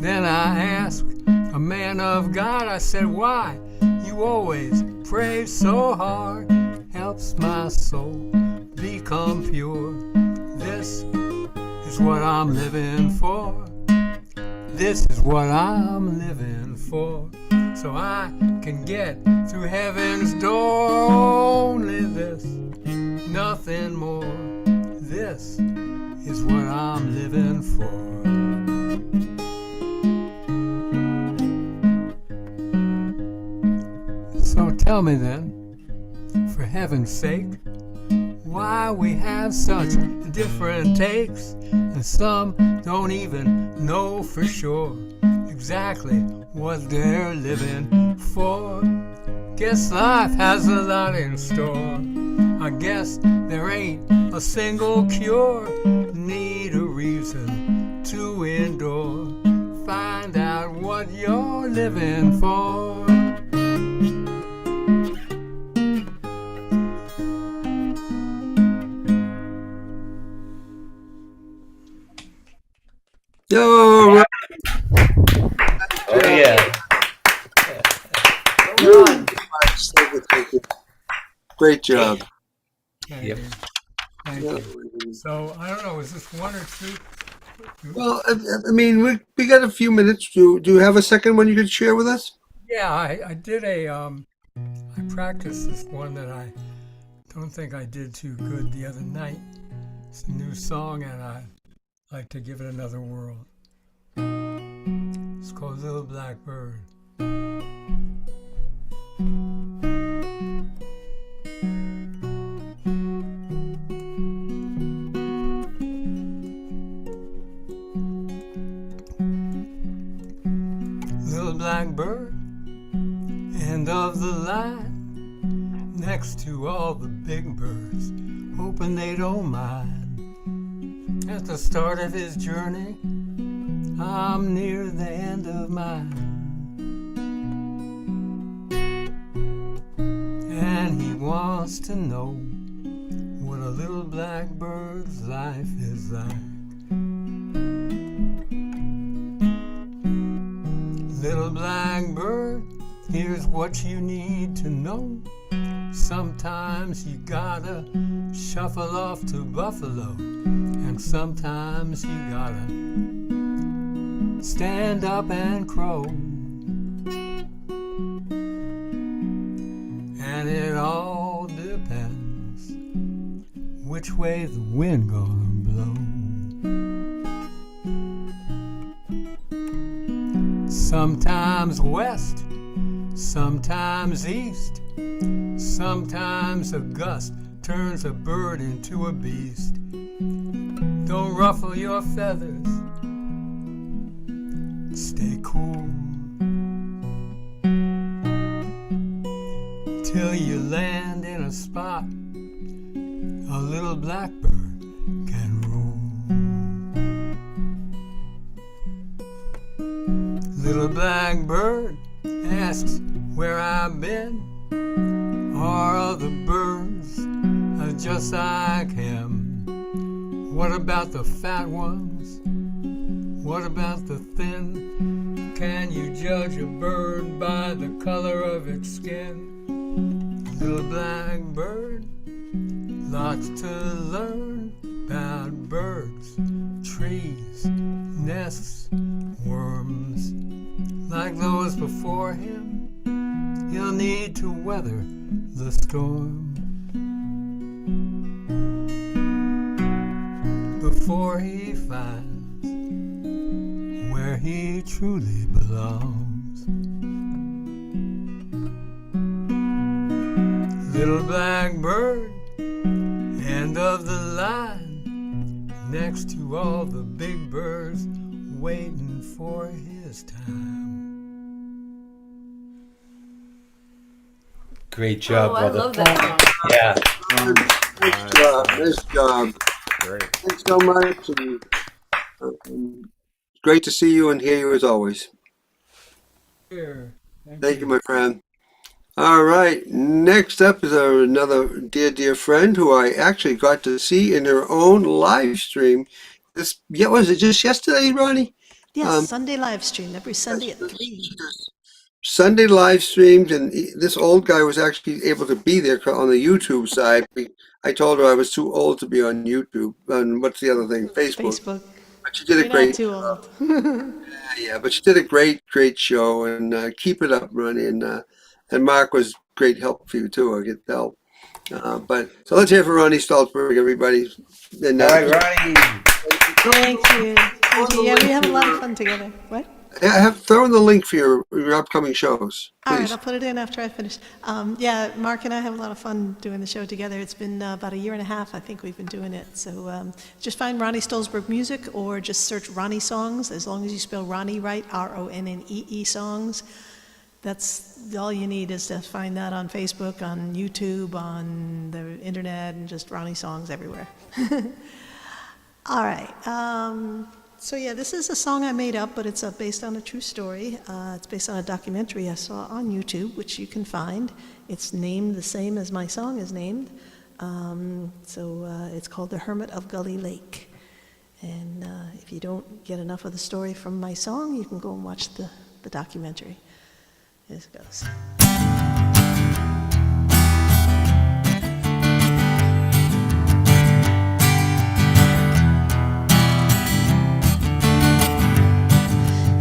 Then I asked a man of God, I said, why you always pray so hard? Helps my soul become pure. This is what I'm living for. This is what I'm living for. So I can get through heaven's door. Only this, nothing more. This is what I'm living for. So tell me then, for heaven's sake, why we have such different takes, and some don't even know for sure exactly what they're living for. Guess life has a lot in store. I guess there ain't a single cure. Need a reason to endure. Find out what you're living for. Yo, Ron. Oh, yeah. Great job. Yep. Thank you. So I don't know. Is this one or two? Well, I mean, we got a few minutes. Do you have a second one you could share with us? Yeah, I did I practiced this one that I don't think I did too good the other night. It's a new song, and I'd like to give it another whirl. It's called Little Black Bird. Little black bird, end of the line, next to all the big birds, hoping they don't mind. At the start of his journey, I'm near the end of mine. And he wants to know what a little black bird's life is like. Little black bird, here's what you need to know. Sometimes you gotta shuffle off to Buffalo, and sometimes you gotta stand up and crow. And it all depends which way the wind gonna blow. Sometimes west, sometimes east, sometimes a gust turns a bird into a beast. Don't ruffle your feathers, stay cool till you land in a spot a little blackbird can rule. Little blackbird asks where I've been. Are other birds just like him? What about the fat ones? What about the thin? Can you judge a bird by the color of its skin? Little black bird, lots to learn about birds, trees, nests, worms. Like those before him, he'll need to weather the storm before he finds where he truly belongs. Little black bird, end of the line, next to all the big birds waiting for his time. Great job, I brother. love that song. Yeah. Nice job. Nice job. Great. Thanks so much. And, great to see you and hear you as always. Here. Thank you, my friend. All right. Next up is another dear friend who I actually got to see in her own live stream. Was it just yesterday, Ronnie? Yes, Sunday live stream every Sunday at 3. Sunday live streams, and this old guy was actually able to be there on the YouTube side. I told her I was too old to be on YouTube. And what's the other thing? Facebook. But she did a You're great not too old. yeah, but she did a great show, and keep it up, Ronnie. And Mark was great help for you too. I get help. But so let's hear from Ronnie Stoltzberg, everybody. And, All right, Ronnie. Thank you. Thank you. Yeah, we have a lot of fun together. What? Throw in the link for your upcoming shows, please. All right, I'll put it in after I finish. Yeah, Mark and I have a lot of fun doing the show together. It's been about 1.5 years, I think we've been doing it. So just find Ronnie Stoltzberg Music or just search Ronnie Songs, as long as you spell Ronnie right, RONNEE songs. That's all you need is to find that on Facebook, on YouTube, on the internet, and just Ronnie Songs everywhere. All right. So yeah, this is a song I made up, but it's based on a true story. It's based on a documentary I saw on YouTube, which you can find. It's named the same as my song is named. It's called The Hermit of Gully Lake. And if you don't get enough of the story from my song, you can go and watch the documentary. Here it goes.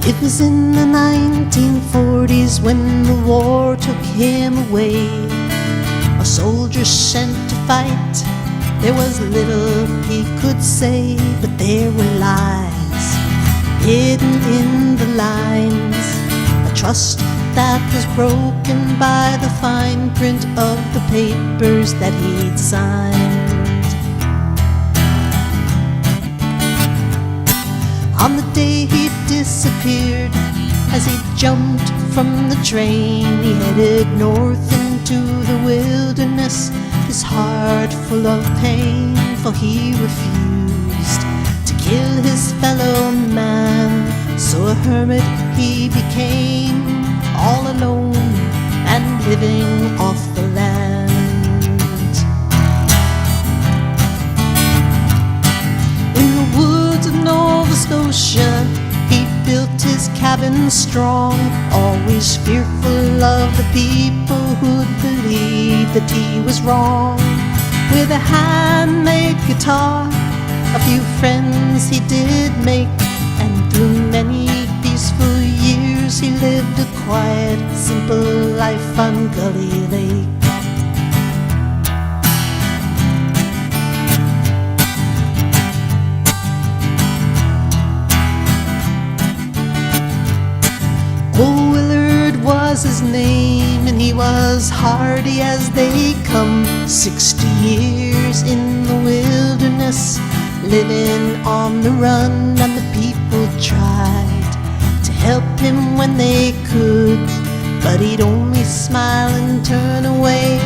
It was in the 1940s when the war took him away. A soldier sent to fight, there was little he could say, but there were lies hidden in the lines, a trust that was broken by the fine print of the papers that he'd signed. On the day he disappeared, as he jumped from the train, he headed north into the wilderness, his heart full of pain, for he refused to kill his fellow man. So a hermit he became, all alone and living off the land. In the woods of Nova Scotia, he built his cabin strong, always fearful of the people who'd believe that he was wrong. With a handmade guitar, a few friends he did make, and through many peaceful years he lived a quiet, simple life on Gully Lake. Old Willard was his name, and he was hardy as they come. 60 years in the wilderness, living on the run, and the people tried to help him when they could, but he'd only smile and turn away,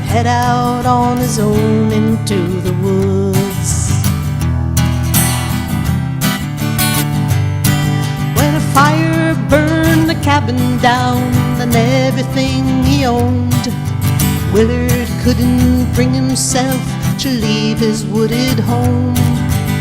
head out on his own into the woods. When a fire burned the cabin down and everything he owned, Willard couldn't bring himself to leave his wooded home.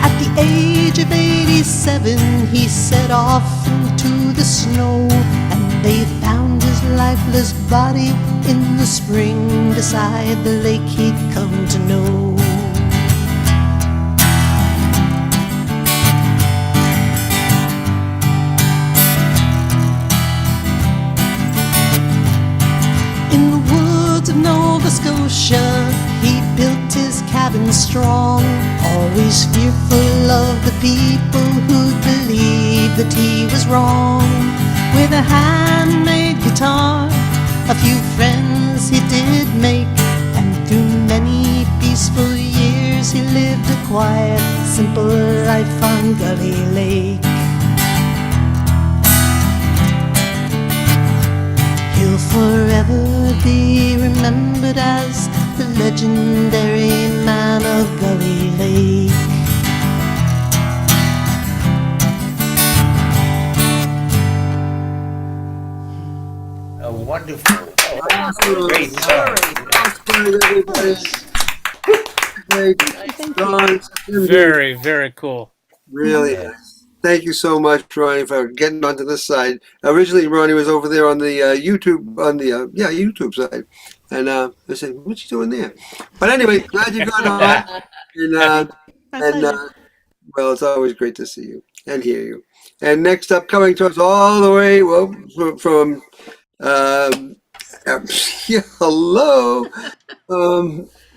At the age of 87, he set off into the snow, and they found his lifeless body in the spring beside the lake he'd come to know. In the woods of Nova Scotia, he built his cabin strong, always fearful of the people who'd believe that he was wrong. With a handmade guitar, a few friends he did make, and through many peaceful years he lived a quiet, simple life on Gully Lake. He'll forever be remembered as the legendary man of Gully Lake. A wonderful, great song. Very, very cool. Really nice. Thank you so much, Ronnie, for getting onto this side. Originally, Ronnie was over there on the YouTube, on the YouTube side, and I said, "What's he doing there?" But anyway, glad you got on, and well, it's always great to see you and hear you. And next up, coming to us all the way, well, from yeah, hello,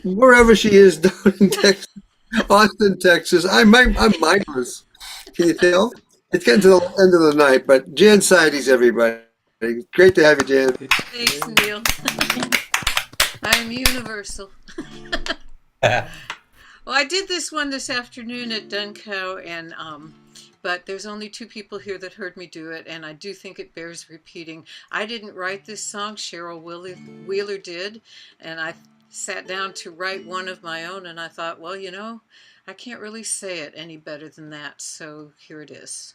wherever she is down in Texas, Austin, Texas. I'm mindless. Can you tell? It's getting to the end of the night, but Jan Sides, everybody. Great to have you, Jan. Thanks, Neil. I'm universal. Well, I did this one this afternoon at Duncow, and but there's only 2 people here that heard me do it, and I do think it bears repeating. I didn't write this song, Cheryl Wheeler did, and I sat down to write one of my own, and I thought, well, you know, I can't really say it any better than that, so here it is.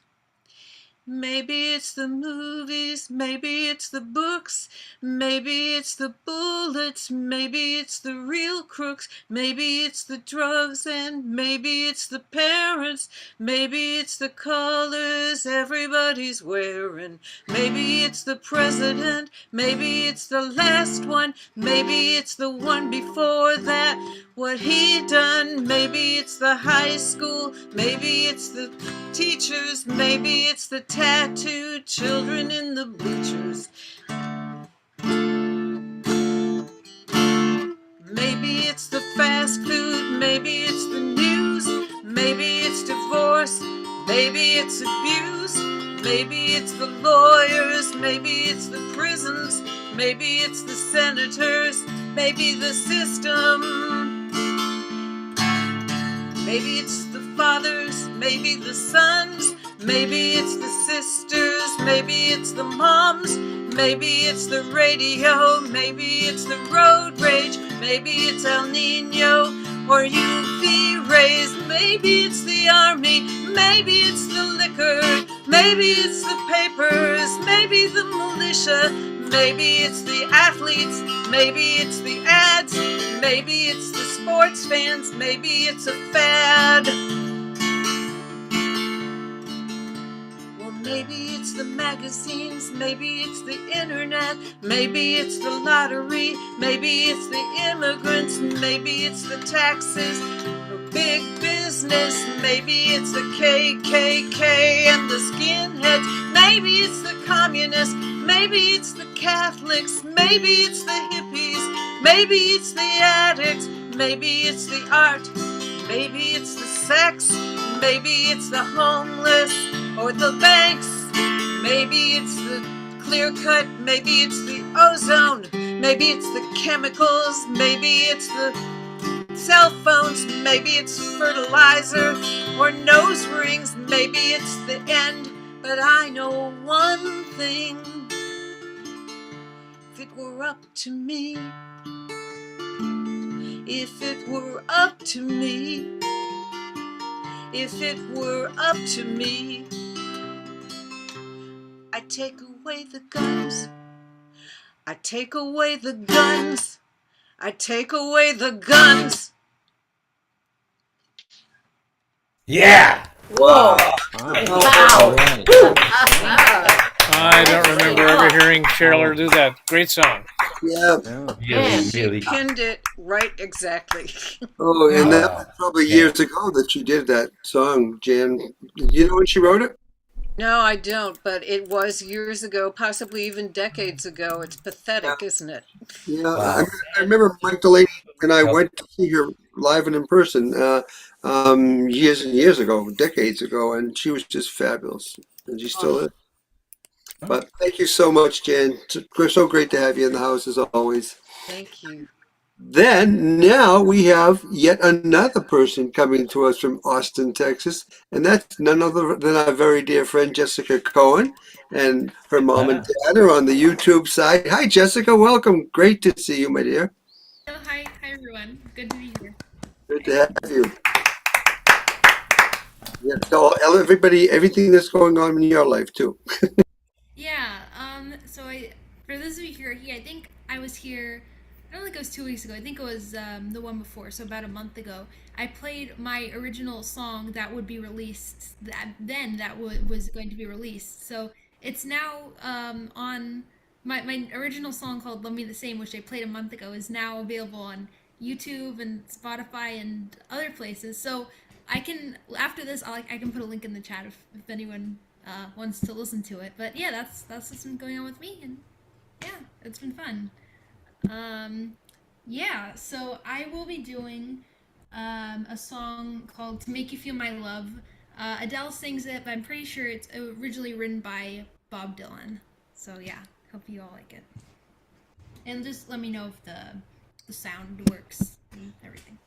Maybe it's the movies, maybe it's the books, maybe it's the bullets, maybe it's the real crooks, maybe it's the drugs, and maybe it's the parents, maybe it's the colors everybody's wearing, maybe it's the president, maybe it's the last one, maybe it's the one before that. what he done. Maybe it's the high school, maybe it's the teachers, maybe it's the tattooed children in the bleachers. Maybe it's the fast food, maybe it's the news, maybe it's divorce, maybe it's abuse, maybe it's the lawyers, maybe it's the prisons, maybe it's the senators, maybe the system. Maybe it's the fathers, maybe the sons, maybe it's the sisters, maybe it's the moms, maybe it's the radio, maybe it's the road rage, maybe it's El Nino or UV rays, maybe it's the army, maybe it's the liquor, maybe it's the papers, maybe the militia, maybe it's the athletes, maybe it's the ads, maybe it's the sports fans, maybe it's a fad. Well, maybe it's the magazines, maybe it's the internet, maybe it's the lottery, maybe it's the immigrants, maybe it's the taxes, or big business, maybe it's the KKK and the skinheads, maybe it's the communists, maybe it's the Catholics, maybe it's the hippies, maybe it's the addicts, maybe it's the art, maybe it's the sex, maybe it's the homeless or the banks, maybe it's the clear cut, maybe it's the ozone, maybe it's the chemicals, maybe it's the cell phones, maybe it's fertilizer or nose rings, maybe it's the end. But I know one thing, if it were up to me, if it were up to me, if it were up to me, I'd take away the guns, I'd take away the guns, I'd take away the guns. Yeah! Whoa! Wow! I don't remember ever hearing Cheryl do that. Great song. Yeah. She pinned it right exactly. Oh, and that was probably years ago that she did that song, Jan. You know when she wrote it? No, I don't, but it was years ago, possibly even decades ago. It's pathetic, isn't it? Yeah, I remember Mike Delaney and I went to see her live and in person years and years ago, decades ago, and she was just fabulous, and she still is. But thank you so much, Jan. It's so great to have you in the house as always. Thank you. Then now we have yet another person coming to us from Austin, Texas, and that's none other than our very dear friend Jessica Cohen, and her mom and dad are on the YouTube side. Hi, Jessica. Welcome. Great to see you, my dear. Oh, hi everyone. Good to be here. Good to have you. Yeah, tell everybody everything that's going on in your life too. Yeah. So for those of you who are here, I think I was here. I don't think it was 2 weeks ago. I think it was the one before, so about a month ago. I played my original song that would be released was going to be released. So it's now on my original song called "Love Me the Same," which I played a month ago, is now available on YouTube and Spotify and other places. So I can after this I can put a link in the chat if anyone wants to listen to it. But yeah, that's what's been going on with me, and yeah, it's been fun. Yeah, so I will be doing a song called "To Make You Feel My Love." Adele sings it, but I'm pretty sure it's originally written by Bob Dylan. So yeah, hope you all like it. And just let me know if the sound works and everything.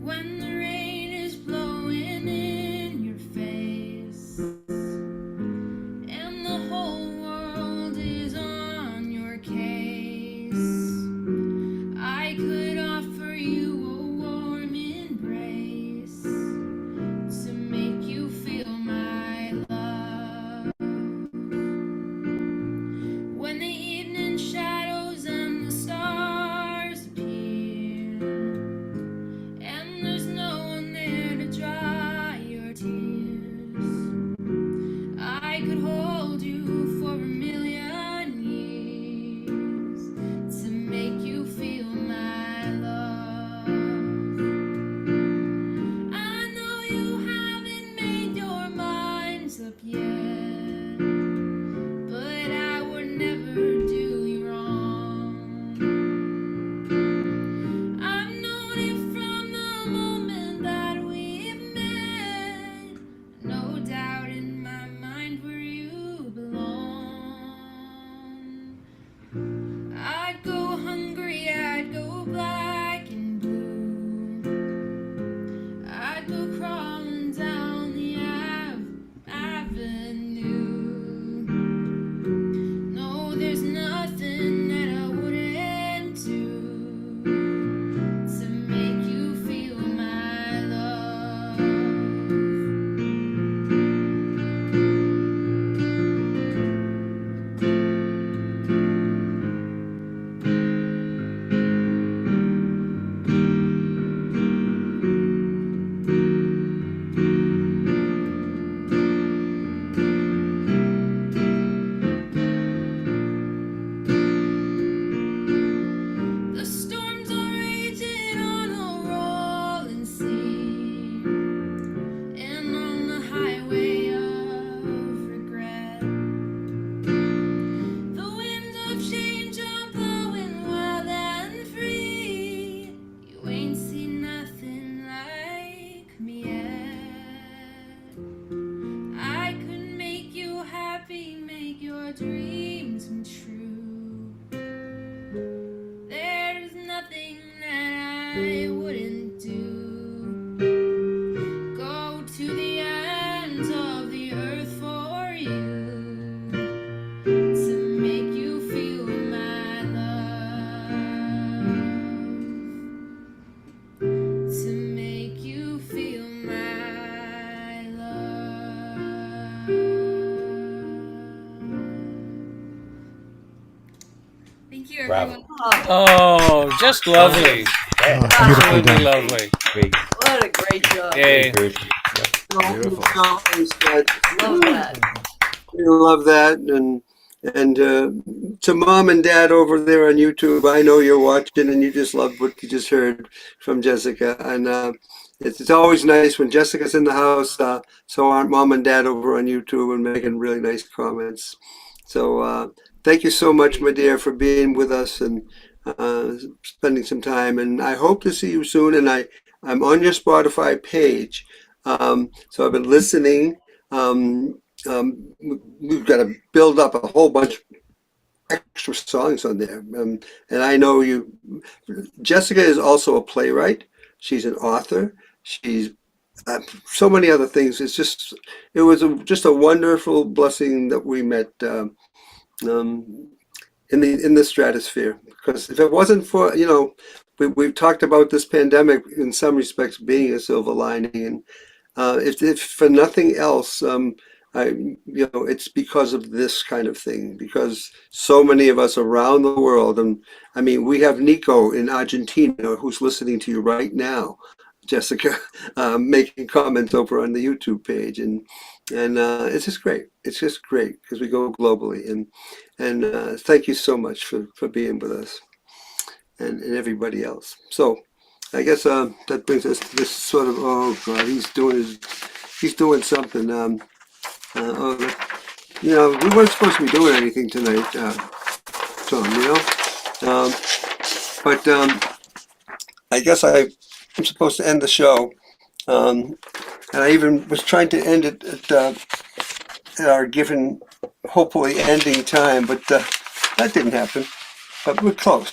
When the rain is blowing in your face, hold you for a million years to make you feel my love. I know you haven't made your minds up yet, but I would never do you wrong. I've known it from the moment that we met, no doubt in my mind where you belong. I'd go hungry, I'd go black and blue, I'd go crawling down the avenue. No, there's nothing that I wouldn't do to make you feel my love. The storms are raging on a rolling sea, and on the highway of regret, the winds of change are blowing wild and free. You ain't seen nothing like me yet. I could make you happy, make your dreams come true. There's nothing that I wouldn't do. Go to the ends of the earth for you to make you feel my love. To make you feel my love. Thank you, Bravo. everyone. Oh, just lovely. Absolutely lovely. Great. What a great job. Yay. Beautiful. Love that. We love that, and to mom and dad over there on YouTube, I know you're watching and you just loved what you just heard from Jessica, and it's always nice when Jessica's in the house, so aren't mom and dad over on YouTube and making really nice comments. So thank you so much, my dear, for being with us and spending some time, and I hope to see you soon. And I'm on your Spotify page, so I've been listening. We've got to build up a whole bunch of extra songs on there. And I know Jessica is also a playwright. She's an author. She's so many other things. It was just a wonderful blessing that we met in the stratosphere. Because if it wasn't for, we've talked about this pandemic in some respects being a silver lining, and if for nothing else, it's because of this kind of thing, because so many of us around the world, and I mean, we have Nico in Argentina who's listening to you right now, Jessica, making comments over on the YouTube page, and it's just great. It's just great because we go globally, and thank you so much for being with us, and everybody else. So I guess that brings us to this sort of, oh God, he's doing something. We weren't supposed to be doing anything tonight, Tom, but I guess I'm supposed to end the show, and I even was trying to end it at our given, hopefully ending time, but that didn't happen. But we're close.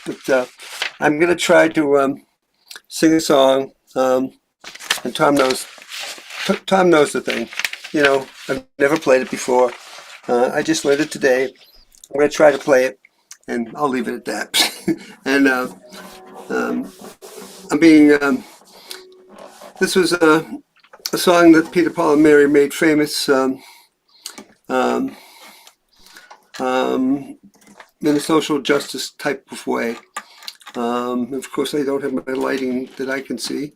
But I'm gonna try to sing a song, and Tom knows the thing. I've never played it before. I just learned it today. I'm gonna try to play it, and I'll leave it at that. And this was a song that Peter, Paul, and Mary made famous in a social justice type of way. Of course, I don't have my lighting that I can see,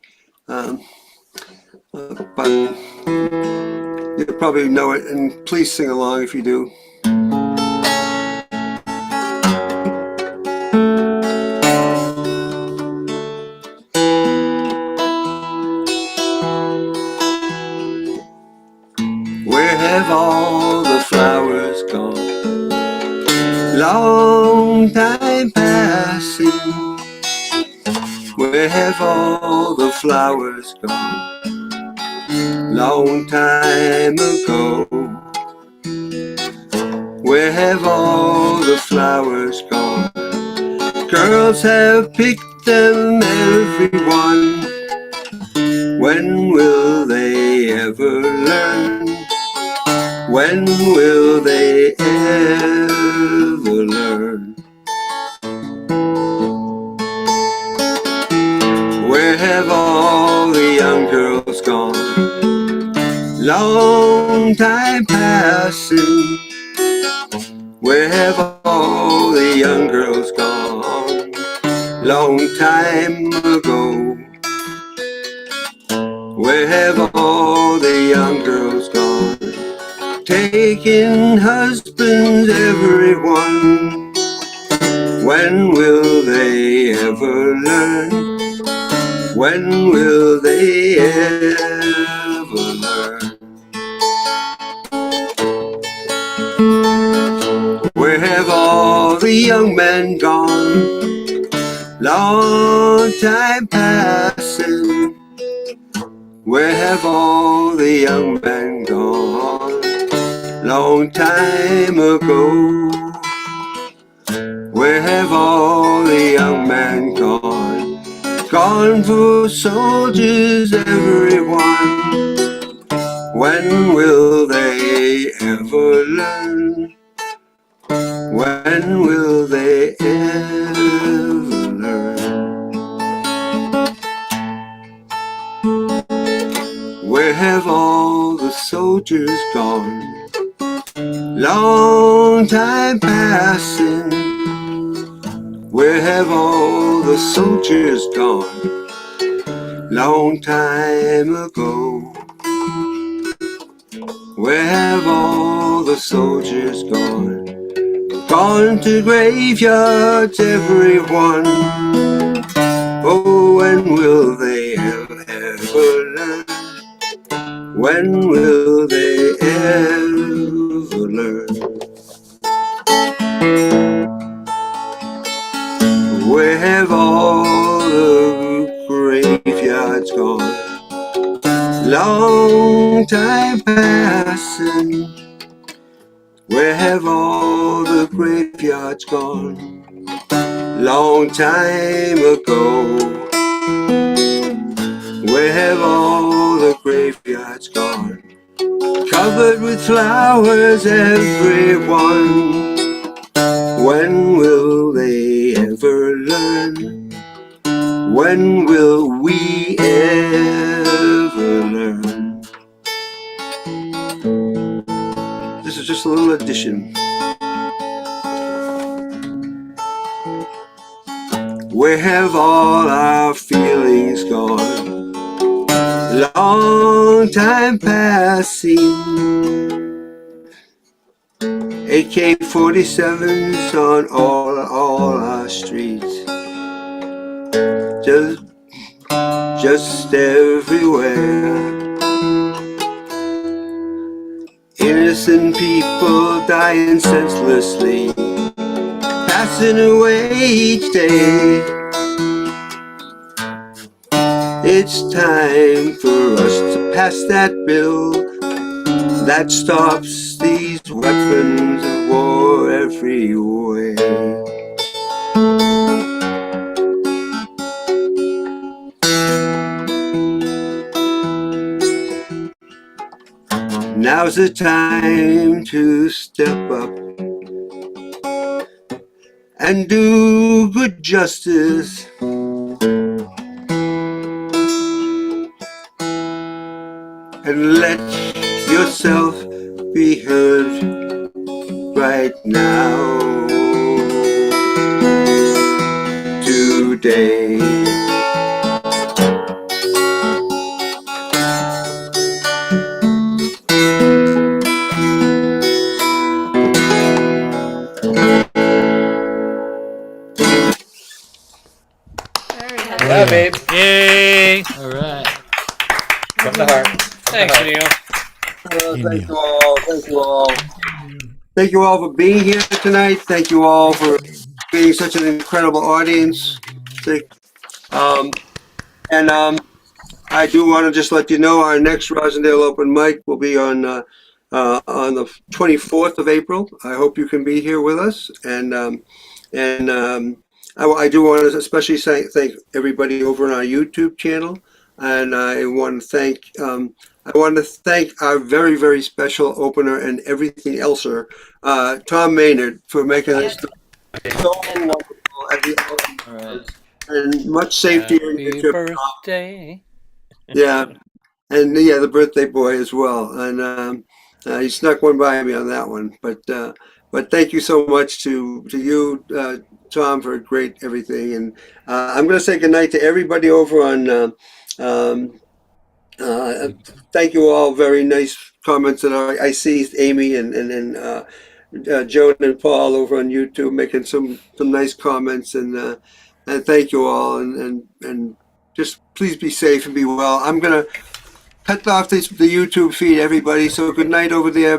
but You'll probably know it, and please sing along if you do. Where have all the flowers gone? Long time passing. Where have all the flowers gone? Long time ago. Where have all the flowers gone? Girls have picked them, everyone. When will they ever learn? When will they ever learn? Where have all the young girls gone? Long time passing. Where have all the young girls gone? Long time ago. Where have all the young girls gone? Taking husbands, everyone. When will they ever learn? When will they ever learn? Where have all the young men gone? Long time passing. Where have all the young men gone? Long time ago. Where have all the young men gone? Gone for soldiers, everyone. When will they ever learn? When will they ever learn? Where have all the soldiers gone? Long time passing. Where have all the soldiers gone? Long time ago. Where have all the soldiers gone? Gone to graveyards, everyone. Oh, when will they ever learn? When will they ever learn? Where have all the graveyards gone? Long time passing. Where have all the graveyards gone? Long time ago. Where have all the graveyards gone? Covered with flowers, everyone. When will they ever learn? When will we ever learn? This is just a little addition. Where have all our feelings gone? Long time passing. AK-47s on all our streets. Just everywhere. Innocent people dying senselessly, passing away each day. It's time for us to pass that bill that stops these weapons of war everywhere. Now's the time to step up and do good justice. And let yourself be heard right now, today. job, Abe. Yay! All right. From the heart. Thanks, Neil. Thank you all. Thank you all. Thank you all for being here tonight. Thank you all for being such an incredible audience. I do want to just let you know our next Rosendale open mic will be on the 24th of April. I hope you can be here with us. I do want to especially thank everybody over on our YouTube channel, and I want to thank our very, very special opener and everything elser, Tom Maynard, for making this so wonderful and much safety in your Happy trip. birthday. Yeah, and the birthday boy as well, and he snuck one by me on that one. But thank you so much to you, Tom, for great everything. And I'm going to say goodnight to everybody over on. Thank you all. Very nice comments that I see Amy and Joan and Paul over on YouTube making some nice comments, and thank you all, and just please be safe and be well. I'm gonna cut off the YouTube feed, everybody. So good night over there.